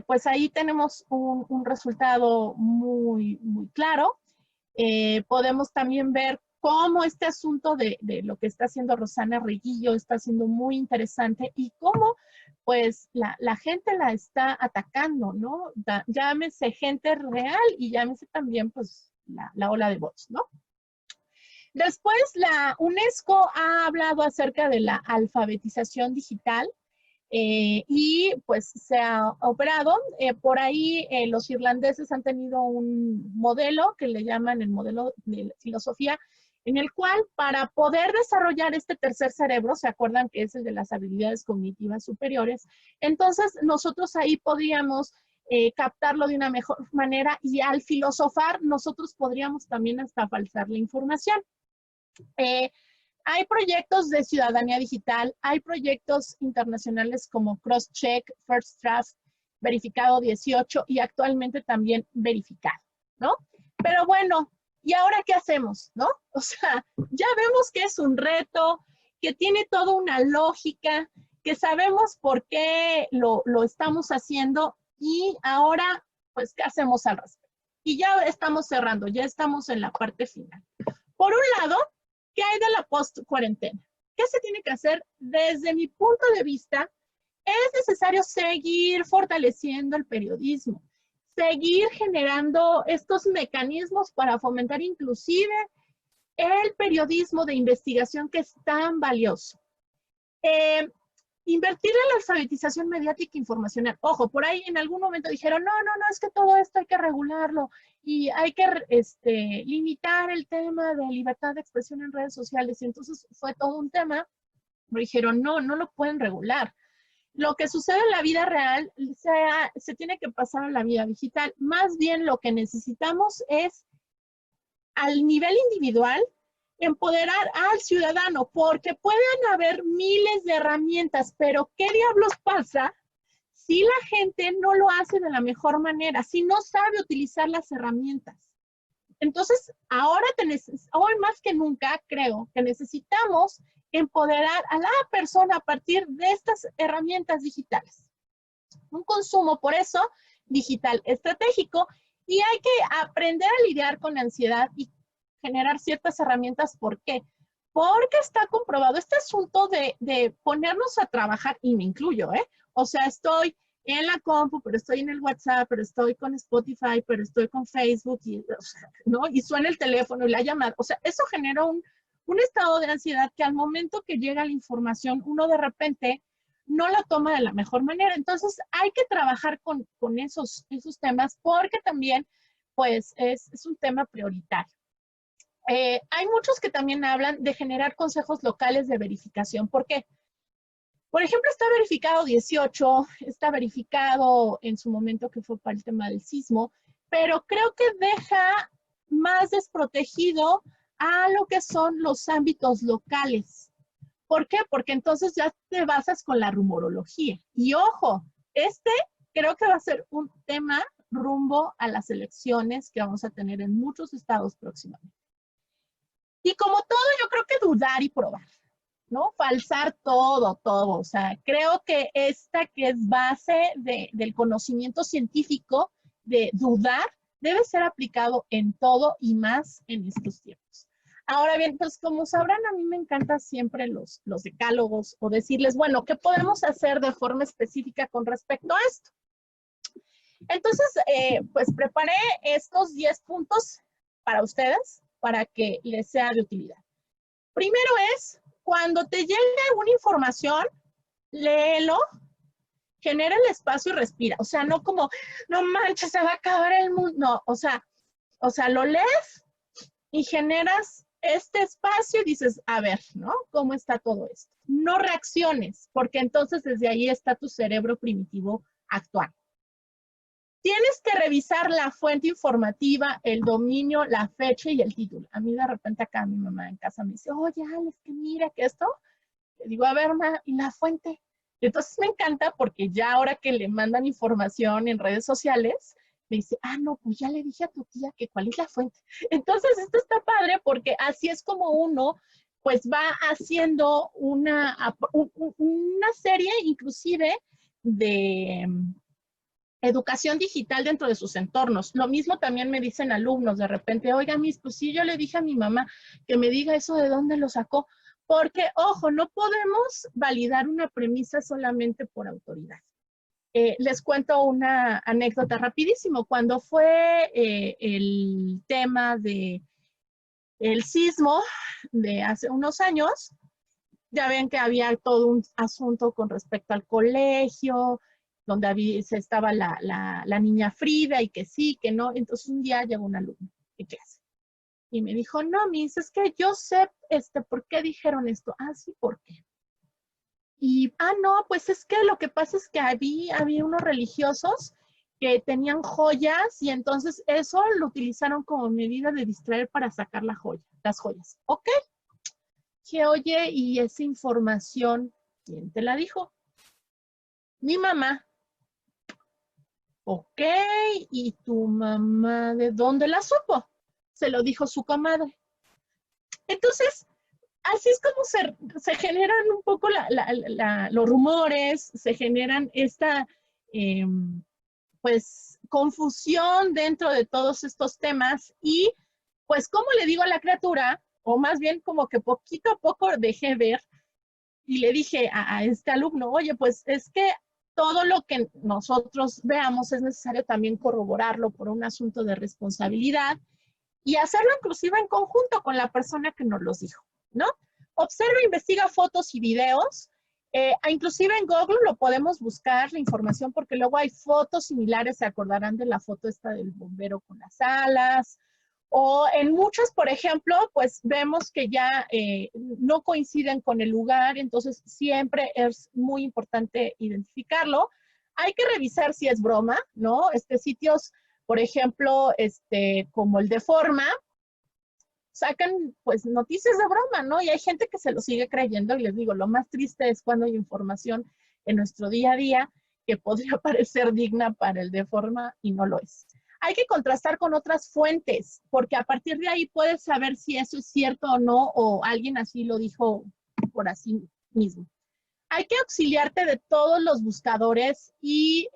pues ahí tenemos un resultado muy, muy claro. Podemos también ver cómo este asunto de lo que está haciendo Rosana Reguillo está siendo muy interesante y cómo pues la gente la está atacando, ¿no? Llámese gente real y llámese también pues la ola de bots, ¿no? Después la UNESCO ha hablado acerca de la alfabetización digital y pues se ha operado. Por ahí los irlandeses han tenido un modelo que le llaman el modelo de filosofía, en el cual para poder desarrollar este tercer cerebro, ¿se acuerdan que es el de las habilidades cognitivas superiores? Entonces nosotros ahí podríamos captarlo de una mejor manera y al filosofar nosotros podríamos también hasta falsar la información. Hay proyectos de ciudadanía digital, hay proyectos internacionales como CrossCheck, First Draft, Verificado 18 y actualmente también Verificado, ¿no? Pero bueno, ¿y ahora qué hacemos, no? O sea, ya vemos que es un reto, que tiene toda una lógica, que sabemos por qué lo estamos haciendo y ahora, pues, ¿qué hacemos al respecto? Y ya estamos cerrando, ya estamos en la parte final. Por un lado, ¿qué hay de la post-cuarentena? ¿Qué se tiene que hacer? Desde mi punto de vista, es necesario seguir fortaleciendo el periodismo, seguir generando estos mecanismos para fomentar inclusive el periodismo de investigación que es tan valioso. Invertir en la alfabetización mediática e informacional. Ojo, por ahí en algún momento dijeron, no, es que todo esto hay que regularlo y hay que limitar el tema de libertad de expresión en redes sociales. Y entonces fue todo un tema, pero dijeron, no lo pueden regular. Lo que sucede en la vida real se tiene que pasar a la vida digital. Más bien lo que necesitamos es, al nivel individual, empoderar al ciudadano, porque pueden haber miles de herramientas, pero ¿qué diablos pasa si la gente no lo hace de la mejor manera, si no sabe utilizar las herramientas? Entonces, ahora hoy más que nunca creo que necesitamos empoderar a la persona a partir de estas herramientas digitales. Un consumo, por eso, digital estratégico, y hay que aprender a lidiar con la ansiedad y generar ciertas herramientas. ¿Por qué? Porque está comprobado este asunto de ponernos a trabajar, y me incluyo, ¿eh? O sea, estoy en la compu, pero estoy en el WhatsApp, pero estoy con Spotify, pero estoy con Facebook, y, ¿no? Y suena el teléfono y la llamada. O sea, eso genera un estado de ansiedad que al momento que llega la información, uno de repente no la toma de la mejor manera. Entonces, hay que trabajar con esos temas porque también, pues, es un tema prioritario. Hay muchos que también hablan de generar consejos locales de verificación. ¿Por qué? Por ejemplo, está verificado 18, está verificado en su momento que fue para el tema del sismo, pero creo que deja más desprotegido a lo que son los ámbitos locales. ¿Por qué? Porque entonces ya te basas con la rumorología. Y ojo, creo que va a ser un tema rumbo a las elecciones que vamos a tener en muchos estados próximamente. Y como todo, yo creo que dudar y probar, ¿no? Falsar todo. O sea, creo que esta que es base del conocimiento científico, de dudar, debe ser aplicado en todo y más en estos tiempos. Ahora bien, pues como sabrán, a mí me encantan siempre los decálogos o decirles, bueno, ¿qué podemos hacer de forma específica con respecto a esto? Entonces, pues preparé estos 10 puntos para ustedes, para que les sea de utilidad. Primero es, cuando te llegue alguna información, léelo, genera el espacio y respira. O sea, no como, no manches, se va a acabar el mundo. No, o sea, lo lees y generas este espacio y dices, a ver, ¿no? ¿Cómo está todo esto? No reacciones, porque entonces desde ahí está tu cerebro primitivo actuando. Tienes que revisar la fuente informativa, el dominio, la fecha y el título. A mí de repente acá mi mamá en casa me dice, oye, Alex, que mira que esto. Le digo, a ver, ma, ¿y la fuente? Entonces me encanta porque ya ahora que le mandan información en redes sociales, me dice, ah, no, pues ya le dije a tu tía que cuál es la fuente. Entonces esto está padre porque así es como uno pues va haciendo una serie inclusive de educación digital dentro de sus entornos. Lo mismo también me dicen alumnos de repente, oiga, mis, pues sí, yo le dije a mi mamá que me diga eso de dónde lo sacó, porque, ojo, no podemos validar una premisa solamente por autoridad. Les cuento una anécdota rapidísimo. Cuando fue el tema de el sismo de hace unos años, ya ven que había todo un asunto con respecto al colegio, donde estaba la niña Frida y que sí, que no. Entonces un día llegó un alumno de clase y me dijo, no, Miss, es que yo sé por qué dijeron esto. Ah, sí, ¿por qué? Y, no, pues es que lo que pasa es que había unos religiosos que tenían joyas y entonces eso lo utilizaron como medida de distraer para sacar las joyas. ¿Ok? Que oye, y esa información, ¿quién te la dijo? Mi mamá. Ok, ¿y tu mamá de dónde la supo? Se lo dijo su comadre. Entonces, así es como se generan un poco los rumores, se generan esta, eh, pues, confusión dentro de todos estos temas y, pues, ¿cómo le digo a la criatura? O más bien como que poquito a poco dejé ver y le dije a este alumno, oye, pues es que todo lo que nosotros veamos es necesario también corroborarlo por un asunto de responsabilidad y hacerlo inclusive en conjunto con la persona que nos los dijo, ¿no? Observa, investiga fotos y videos. Inclusive en Google lo podemos buscar la información porque luego hay fotos similares, se acordarán de la foto esta del bombero con las alas, o en muchas, por ejemplo, pues vemos que ya no coinciden con el lugar, entonces siempre es muy importante identificarlo. Hay que revisar si es broma, ¿no? Sitios, por ejemplo, como el de Forma, sacan pues noticias de broma, ¿no? Y hay gente que se lo sigue creyendo y les digo, lo más triste es cuando hay información en nuestro día a día que podría parecer digna para el de Forma y no lo es. Hay que contrastar con otras fuentes, porque a partir de ahí puedes saber si eso es cierto o no, o alguien así lo dijo por así mismo. Hay que auxiliarte de todos los buscadores y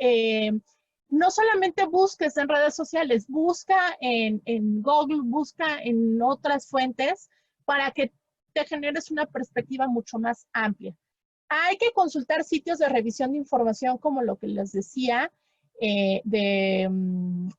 no solamente busques en redes sociales, busca en Google, busca en otras fuentes para que te generes una perspectiva mucho más amplia. Hay que consultar sitios de revisión de información como lo que les decía,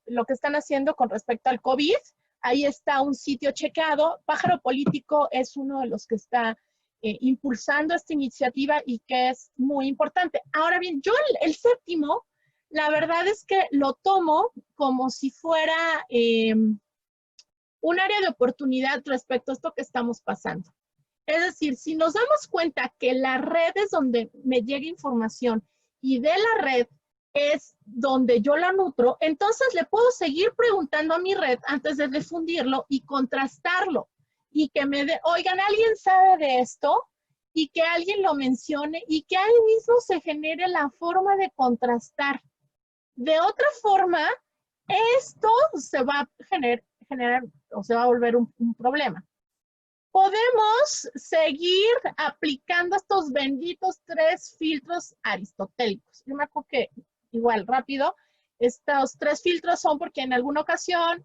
lo que están haciendo con respecto al COVID. Ahí está un sitio chequeado. Pájaro Político es uno de los que está impulsando esta iniciativa y que es muy importante. Ahora bien, yo el séptimo, la verdad es que lo tomo como si fuera un área de oportunidad respecto a esto que estamos pasando. Es decir, si nos damos cuenta que la red es donde me llega información y de la red es donde yo la nutro, entonces le puedo seguir preguntando a mi red antes de difundirlo y contrastarlo. Y que me oigan, ¿alguien sabe de esto? Y que alguien lo mencione y que ahí mismo se genere la forma de contrastar. De otra forma, esto se va a generar o se va a volver un problema. Podemos seguir aplicando estos benditos 3 filtros aristotélicos. Yo me acuerdo que, igual, rápido, estos 3 filtros son porque en alguna ocasión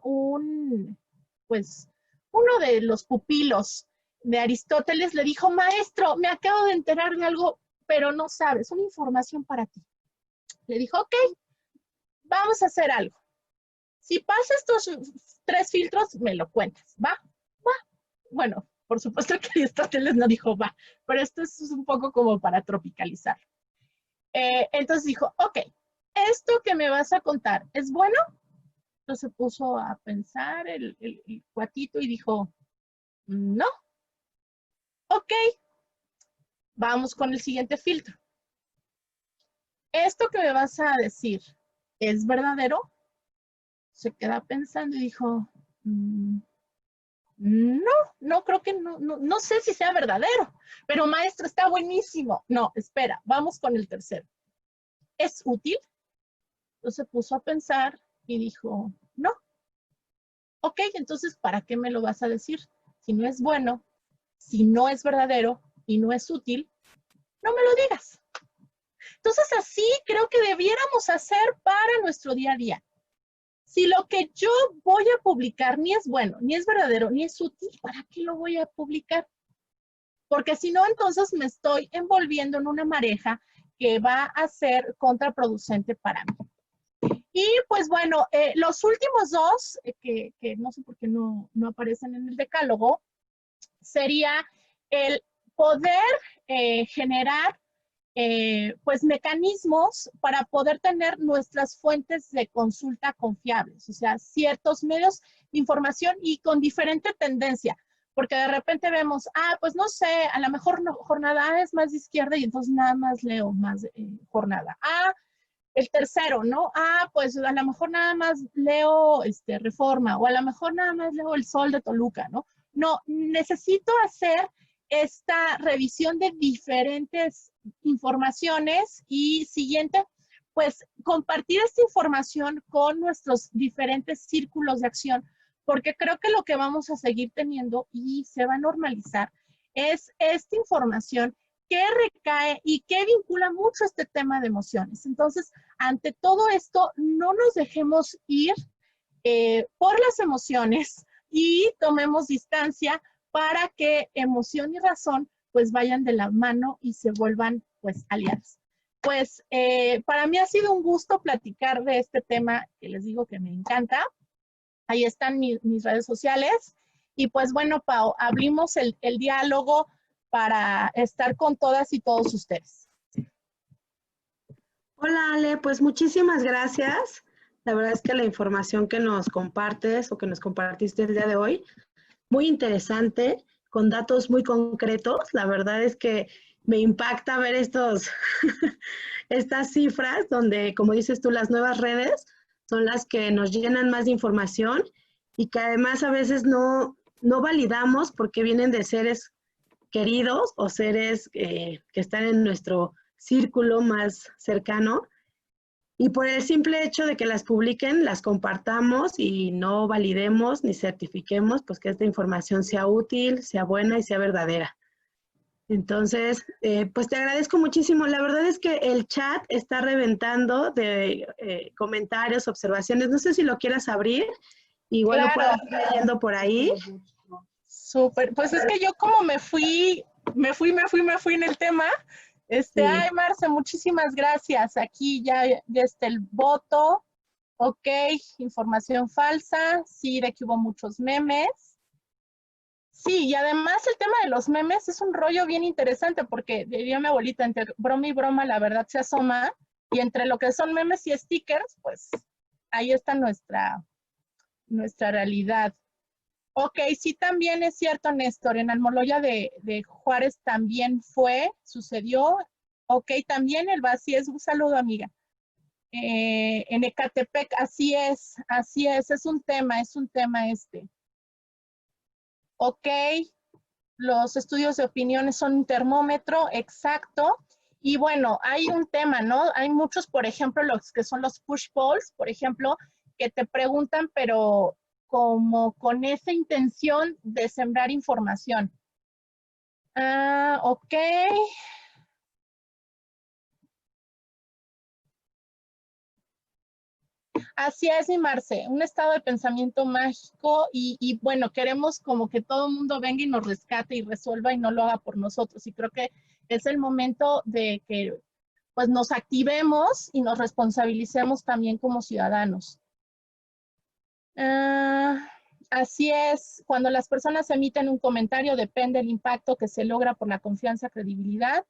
pues, uno de los pupilos de Aristóteles le dijo, maestro, me acabo de enterar de algo, pero no sabes, una información para ti. Le dijo, ok, vamos a hacer algo. Si pasa estos 3 filtros, me lo cuentas, ¿va? Va. Bueno, por supuesto que Aristóteles no dijo va, pero esto es un poco como para tropicalizar. Entonces dijo, ok, esto que me vas a contar, ¿es bueno? Entonces se puso a pensar el cuatito y dijo, No. Ok, vamos con el siguiente filtro. ¿Esto que me vas a decir es verdadero? Se queda pensando y dijo, no, no creo que no sé si sea verdadero, pero maestro, está buenísimo. No, espera, vamos con el tercero. ¿Es útil? Entonces se puso a pensar y dijo, no. Ok, entonces, ¿para qué me lo vas a decir? Si no es bueno, si no es verdadero y no es útil, no me lo digas. Entonces, así creo que debiéramos hacer para nuestro día a día. Si lo que yo voy a publicar ni es bueno, ni es verdadero, ni es útil, ¿para qué lo voy a publicar? Porque si no, entonces me estoy envolviendo en una mareja que va a ser contraproducente para mí. Y pues bueno, los últimos dos, que no sé por qué no aparecen en el decálogo, sería el poder generar pues mecanismos para poder tener nuestras fuentes de consulta confiables, o sea, ciertos medios de información y con diferente tendencia, porque de repente vemos, pues no sé, a lo mejor Jornada A es más de izquierda y entonces nada más leo más Jornada A. El tercero, ¿no? Pues a lo mejor nada más leo Reforma o a lo mejor nada más leo El Sol de Toluca, ¿no? No, necesito hacer esta revisión de diferentes informaciones y siguiente, pues compartir esta información con nuestros diferentes círculos de acción, porque creo que lo que vamos a seguir teniendo y se va a normalizar es esta información que recae y que vincula mucho este tema de emociones. Entonces, ante todo esto, no nos dejemos ir por las emociones y tomemos distancia para que emoción y razón pues vayan de la mano y se vuelvan pues aliadas. Pues para mí ha sido un gusto platicar de este tema que les digo que me encanta. Ahí están mis redes sociales. Y pues bueno, Pau, abrimos el diálogo para estar con todas y todos ustedes. Hola Ale, pues muchísimas gracias. La verdad es que la información que nos compartes o que nos compartiste el día de hoy, muy interesante, con datos muy concretos. La verdad es que me impacta ver estas cifras donde, como dices tú, las nuevas redes son las que nos llenan más de información y que además a veces no validamos porque vienen de seres queridos o seres que están en nuestro círculo más cercano. Y por el simple hecho de que las publiquen, las compartamos y no validemos ni certifiquemos, pues que esta información sea útil, sea buena y sea verdadera. Entonces, pues te agradezco muchísimo. La verdad es que el chat está reventando de comentarios, observaciones. No sé si lo quieras abrir. Igual lo puedo ir leyendo por ahí. Súper. Pues es que yo como me fui en el tema. Sí. Ay, Marce, muchísimas gracias. Aquí ya está el voto. Ok, información falsa. Sí, de que hubo muchos memes. Sí, y además el tema de los memes es un rollo bien interesante porque diría mi abuelita, entre broma y broma la verdad se asoma, y entre lo que son memes y stickers, pues ahí está nuestra realidad. Ok, sí, también es cierto, Néstor, en Almoloya de Juárez también sucedió. Ok, también el vacío, un saludo, amiga. En Ecatepec, así es un tema este. Ok, los estudios de opiniones son un termómetro exacto. Y bueno, hay un tema, ¿no? Hay muchos, por ejemplo, los que son los push polls, por ejemplo, que te preguntan, pero como con esa intención de sembrar información. Ok. Así es, mi Marce, un estado de pensamiento mágico y bueno, queremos como que todo el mundo venga y nos rescate y resuelva y no lo haga por nosotros. Y creo que es el momento de que pues nos activemos y nos responsabilicemos también como ciudadanos. Así es, cuando las personas emiten un comentario depende del impacto que se logra por la confianza, credibilidad,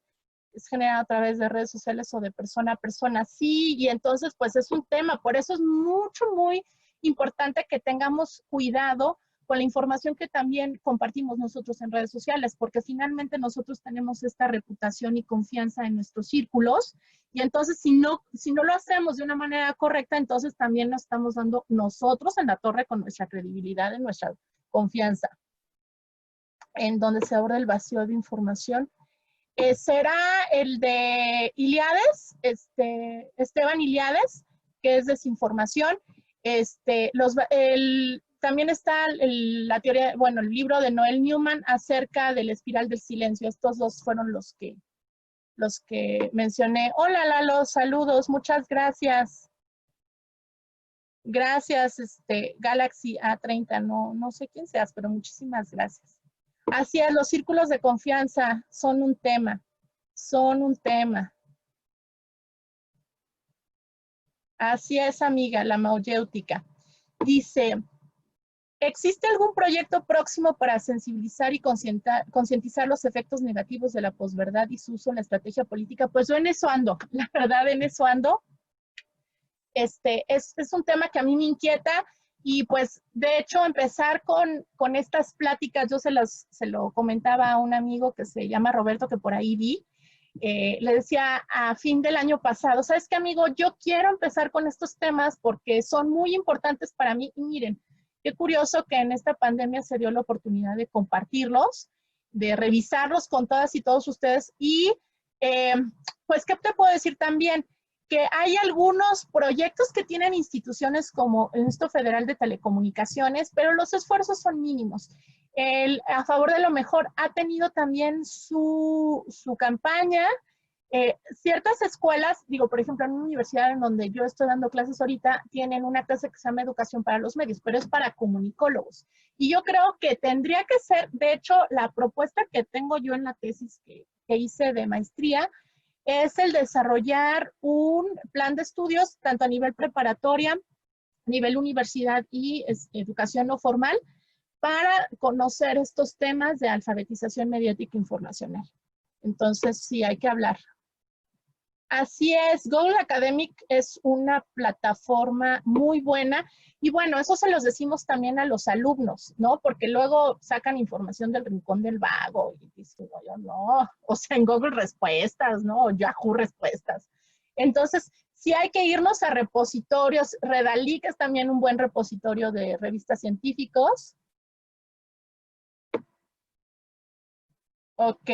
es generado a través de redes sociales o de persona a persona. Sí, y entonces pues es un tema, por eso es muy importante que tengamos cuidado, con la información que también compartimos nosotros en redes sociales, porque finalmente nosotros tenemos esta reputación y confianza en nuestros círculos, y entonces si no lo hacemos de una manera correcta, entonces también nos estamos dando nosotros en la torre con nuestra credibilidad, en nuestra confianza. En donde se aborda el vacío de información. Será el de Iliades, Esteban Iliades, que es desinformación. También está la teoría, bueno, el libro de Noel Newman acerca de la espiral del silencio. Estos dos fueron los que mencioné. Hola Lalo, saludos, muchas gracias. Gracias, Galaxy A30, no sé quién seas, pero muchísimas gracias. Así es, los círculos de confianza son un tema, Así es, amiga, la mauyéutica. Dice, ¿existe algún proyecto próximo para sensibilizar y concientizar los efectos negativos de la posverdad y su uso en la estrategia política? Pues yo en eso ando, la verdad, en eso ando. Es un tema que a mí me inquieta. Y pues, de hecho, empezar con estas pláticas, yo se lo comentaba a un amigo que se llama Roberto, que por ahí vi, le decía a fin del año pasado, ¿sabes qué, amigo? Yo quiero empezar con estos temas porque son muy importantes para mí. Y miren, qué curioso que en esta pandemia se dio la oportunidad de compartirlos, de revisarlos con todas y todos ustedes. Y pues, ¿qué te puedo decir también? Que hay algunos proyectos que tienen instituciones como el Instituto Federal de Telecomunicaciones, pero los esfuerzos son mínimos. A favor de lo mejor ha tenido también su campaña. Ciertas escuelas, digo, por ejemplo, en una universidad en donde yo estoy dando clases ahorita, tienen una clase que se llama Educación para los Medios, pero es para comunicólogos. Y yo creo que tendría que ser, de hecho, la propuesta que tengo yo en la tesis que hice de maestría, es el desarrollar un plan de estudios, tanto a nivel preparatoria, a nivel universidad y educación no formal, para conocer estos temas de alfabetización mediática informacional. Entonces, sí, hay que hablar. Así es, Google Academic es una plataforma muy buena y bueno, eso se los decimos también a los alumnos, ¿no? Porque luego sacan información del rincón del vago y dicen, no, yo no, o sea, en Google Respuestas, ¿no? O Yahoo Respuestas. Entonces, sí hay que irnos a repositorios. Redalic es también un buen repositorio de revistas científicos. Ok.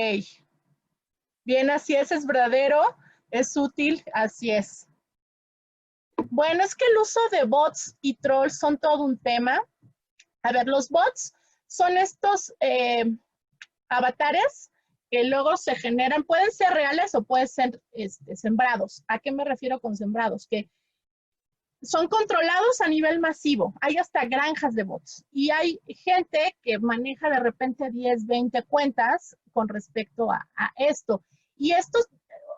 Bien, así es verdadero. Es útil, así es. Bueno, es que el uso de bots y trolls son todo un tema. A ver, los bots son estos avatares que luego se generan, pueden ser reales o pueden ser sembrados. ¿A qué me refiero con sembrados? Que son controlados a nivel masivo. Hay hasta granjas de bots. Y hay gente que maneja de repente 10, 20 cuentas con respecto a esto. Y estos,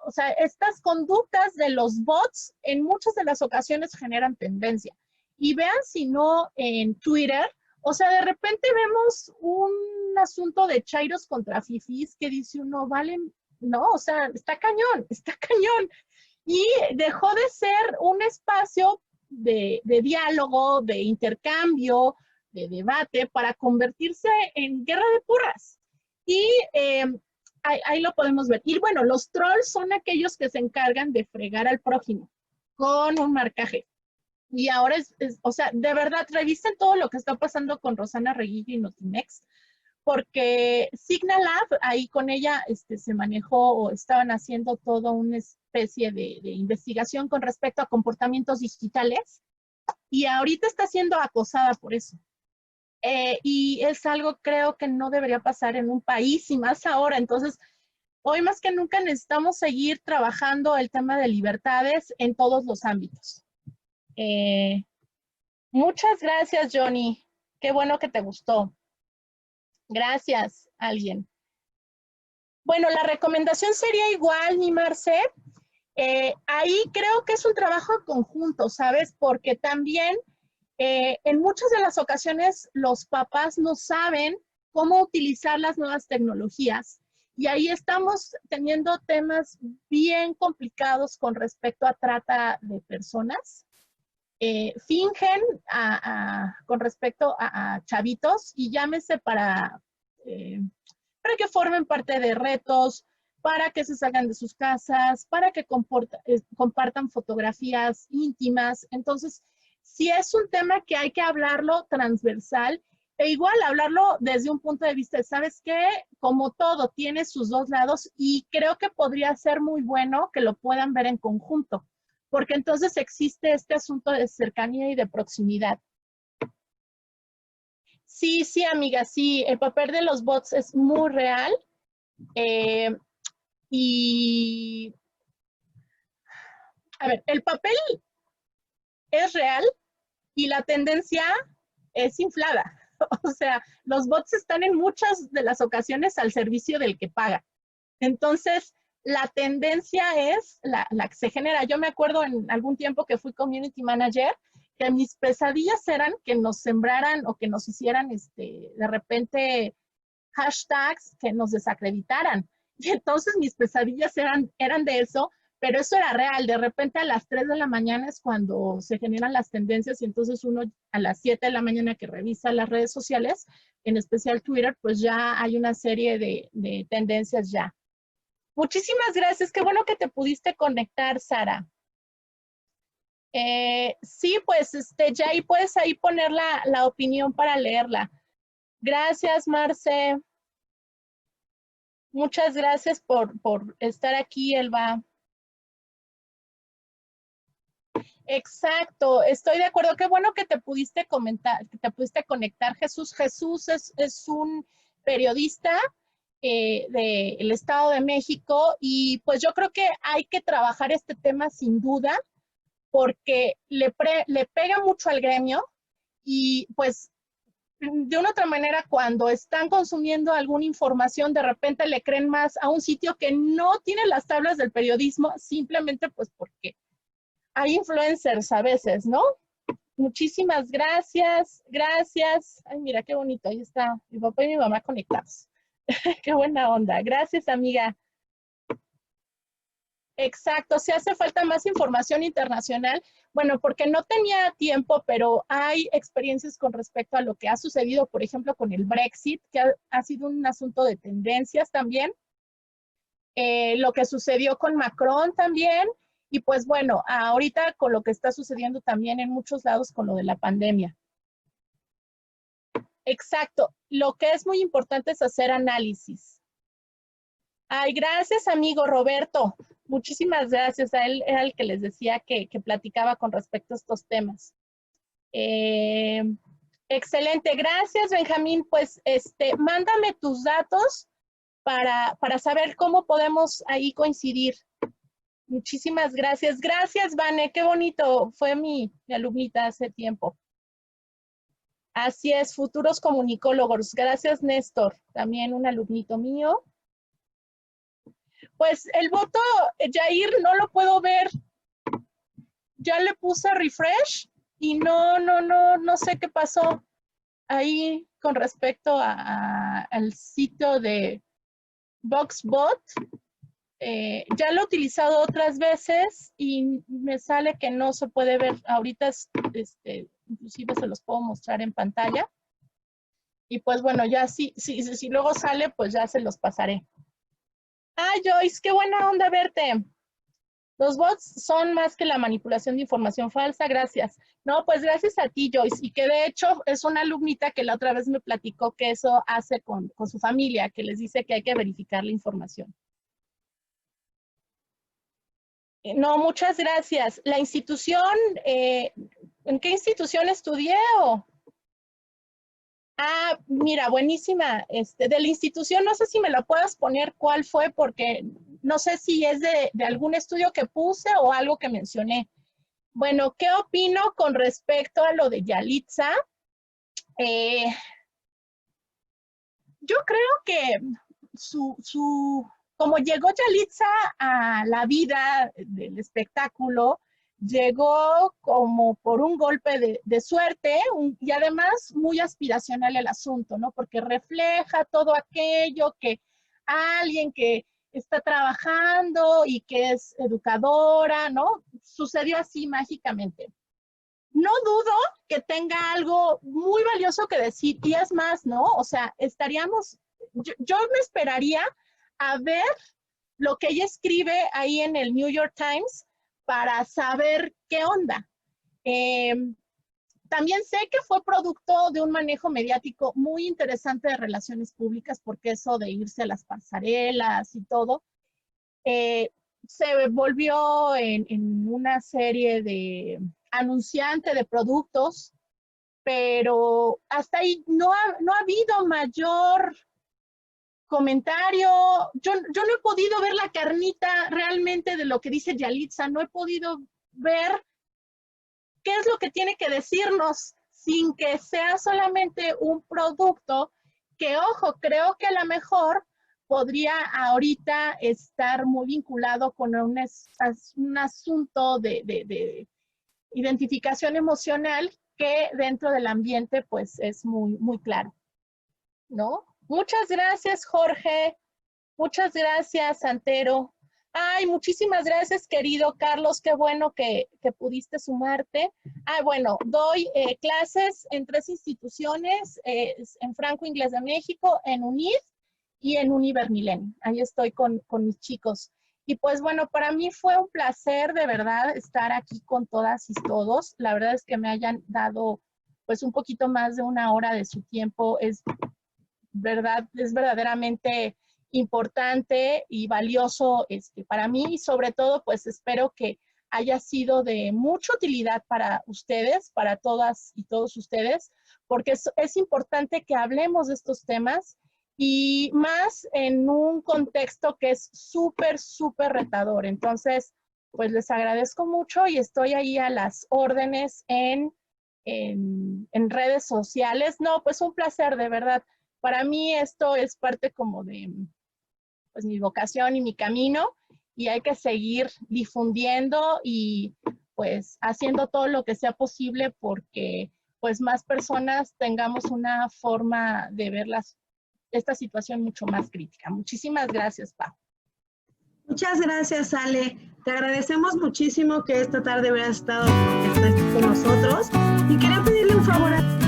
o sea, estas conductas de los bots en muchas de las ocasiones generan tendencia. Y vean si no en Twitter, o sea, de repente vemos un asunto de chairos contra fifís que dice uno, vale, no, o sea, está cañón, está cañón. Y dejó de ser un espacio de diálogo, de intercambio, de debate, para convertirse en guerra de porras. Y ahí lo podemos ver. Y bueno, los trolls son aquellos que se encargan de fregar al prójimo con un marcaje. Y ahora o sea, de verdad, revisen todo lo que está pasando con Rosana Reguillo y Notimex, porque Signalab, ahí con ella se manejó o estaban haciendo toda una especie de investigación con respecto a comportamientos digitales, y ahorita está siendo acosada por eso. Y es algo, creo, que no debería pasar en un país, y más ahora. Entonces, hoy más que nunca necesitamos seguir trabajando el tema de libertades en todos los ámbitos. Muchas gracias, Johnny. Qué bueno que te gustó. Gracias, alguien. Bueno, la recomendación sería igual, mi Marce. Ahí creo que es un trabajo conjunto, ¿sabes? Porque también en muchas de las ocasiones los papás no saben cómo utilizar las nuevas tecnologías. Y ahí estamos teniendo temas bien complicados con respecto a trata de personas. fingen con respecto a chavitos y llámese para que formen parte de retos, para que se salgan de sus casas, para que compartan fotografías íntimas. Entonces, sí es un tema que hay que hablarlo transversal e igual hablarlo desde un punto de vista, ¿sabes qué? Como todo, tiene sus dos lados y creo que podría ser muy bueno que lo puedan ver en conjunto, porque entonces existe este asunto de cercanía y de proximidad. Sí, sí, amiga, sí, el papel de los bots es muy real. Y, a ver, el papel es real y la tendencia es inflada. O sea, los bots están en muchas de las ocasiones al servicio del que paga. Entonces, la tendencia es la que se genera. Yo me acuerdo en algún tiempo que fui community manager, que mis pesadillas eran que nos sembraran o que nos hicieran de repente hashtags que nos desacreditaran. Y entonces mis pesadillas eran de eso, pero eso era real. De repente a las 3 de la mañana es cuando se generan las tendencias y entonces uno a las 7 de la mañana que revisa las redes sociales, en especial Twitter, pues ya hay una serie de tendencias ya. Muchísimas gracias. Qué bueno que te pudiste conectar, Sara. Sí, pues ya ahí puedes ahí poner la opinión para leerla. Gracias, Marce. Muchas gracias por estar aquí, Elba. Exacto, estoy de acuerdo. Qué bueno que te pudiste comentar, que te pudiste conectar, Jesús. Jesús es un periodista del Estado de México y pues yo creo que hay que trabajar este tema sin duda porque le pega mucho al gremio y pues de una otra manera, cuando están consumiendo alguna información, de repente le creen más a un sitio que no tiene las tablas del periodismo, simplemente pues porque hay influencers a veces, ¿no? Muchísimas gracias, gracias. Ay, mira qué bonito, ahí está mi papá y mi mamá conectados. Qué buena onda. Gracias, amiga. Exacto, si hace falta más información internacional, bueno, porque no tenía tiempo, pero hay experiencias con respecto a lo que ha sucedido, por ejemplo, con el Brexit, que ha sido un asunto de tendencias también, lo que sucedió con Macron también, y pues bueno, ahorita con lo que está sucediendo también en muchos lados con lo de la pandemia. Exacto, lo que es muy importante es hacer análisis. Ay, gracias, amigo Roberto. Muchísimas gracias. A él era el que les decía que platicaba con respecto a estos temas. Excelente. Gracias, Benjamín. Pues mándame tus datos para saber cómo podemos ahí coincidir. Muchísimas gracias. Gracias, Vane. Qué bonito. Fue mi alumnita hace tiempo. Así es, futuros comunicólogos. Gracias, Néstor. También un alumnito mío. Pues el voto, Jair, no lo puedo ver. Ya le puse refresh y no sé qué pasó ahí con respecto al sitio de VoxBot. Ya lo he utilizado otras veces y me sale que no se puede ver. Ahorita, inclusive se los puedo mostrar en pantalla. Y pues bueno, ya si luego sale, pues ya se los pasaré. Ah, Joyce, qué buena onda verte. Los bots son más que la manipulación de información falsa, gracias. No, pues gracias a ti, Joyce, y que de hecho es una alumnita que la otra vez me platicó que eso hace con su familia, que les dice que hay que verificar la información. No, muchas gracias. La institución, ¿en qué institución estudié o? Ah, mira, buenísima. De la institución, no sé si me lo puedas poner cuál fue, porque no sé si es de algún estudio que puse o algo que mencioné. Bueno, ¿qué opino con respecto a lo de Yalitza? Yo creo que como llegó Yalitza a la vida del espectáculo, llegó como por un golpe de suerte y además muy aspiracional el asunto, ¿no? Porque refleja todo aquello que alguien que está trabajando y que es educadora, ¿no? Sucedió así mágicamente. no dudo que tenga algo muy valioso que decir, y es más, ¿no? O sea, yo me esperaría a ver lo que ella escribe ahí en el New York Times para saber qué onda. También sé que fue producto de un manejo mediático muy interesante de relaciones públicas, porque eso de irse a las pasarelas y todo, se volvió en una serie de anunciante de productos, pero hasta ahí no ha habido mayor comentario. Yo no he podido ver la carnita realmente de lo que dice Yalitza, no he podido ver qué es lo que tiene que decirnos sin que sea solamente un producto que, ojo, creo que a lo mejor podría ahorita estar muy vinculado con un asunto de identificación emocional que dentro del ambiente pues es muy, muy claro, ¿no? Muchas gracias, Jorge. Muchas gracias, Santero. Ay, muchísimas gracias, querido Carlos. Qué bueno que pudiste sumarte. Bueno, doy clases en 3 instituciones, en Franco Inglés de México, en UNID y en Univermilenio. Ahí estoy con mis chicos. Y pues bueno, para mí fue un placer de verdad estar aquí con todas y todos. La verdad es que me hayan dado pues un poquito más de 1 hora de su tiempo. Es verdaderamente importante y valioso para mí, y sobre todo pues espero que haya sido de mucha utilidad para ustedes, para todas y todos ustedes, porque es importante que hablemos de estos temas y más en un contexto que es súper, súper retador. Entonces, pues les agradezco mucho y estoy ahí a las órdenes en redes sociales. No, pues un placer, de verdad. Para mí esto es parte como de pues, mi vocación y mi camino, y hay que seguir difundiendo y pues haciendo todo lo que sea posible porque pues más personas tengamos una forma de ver esta situación mucho más crítica. Muchísimas gracias, Pau. Muchas gracias, Ale. Te agradecemos muchísimo que esta tarde hubieras estado con nosotros y quería pedirle un favor a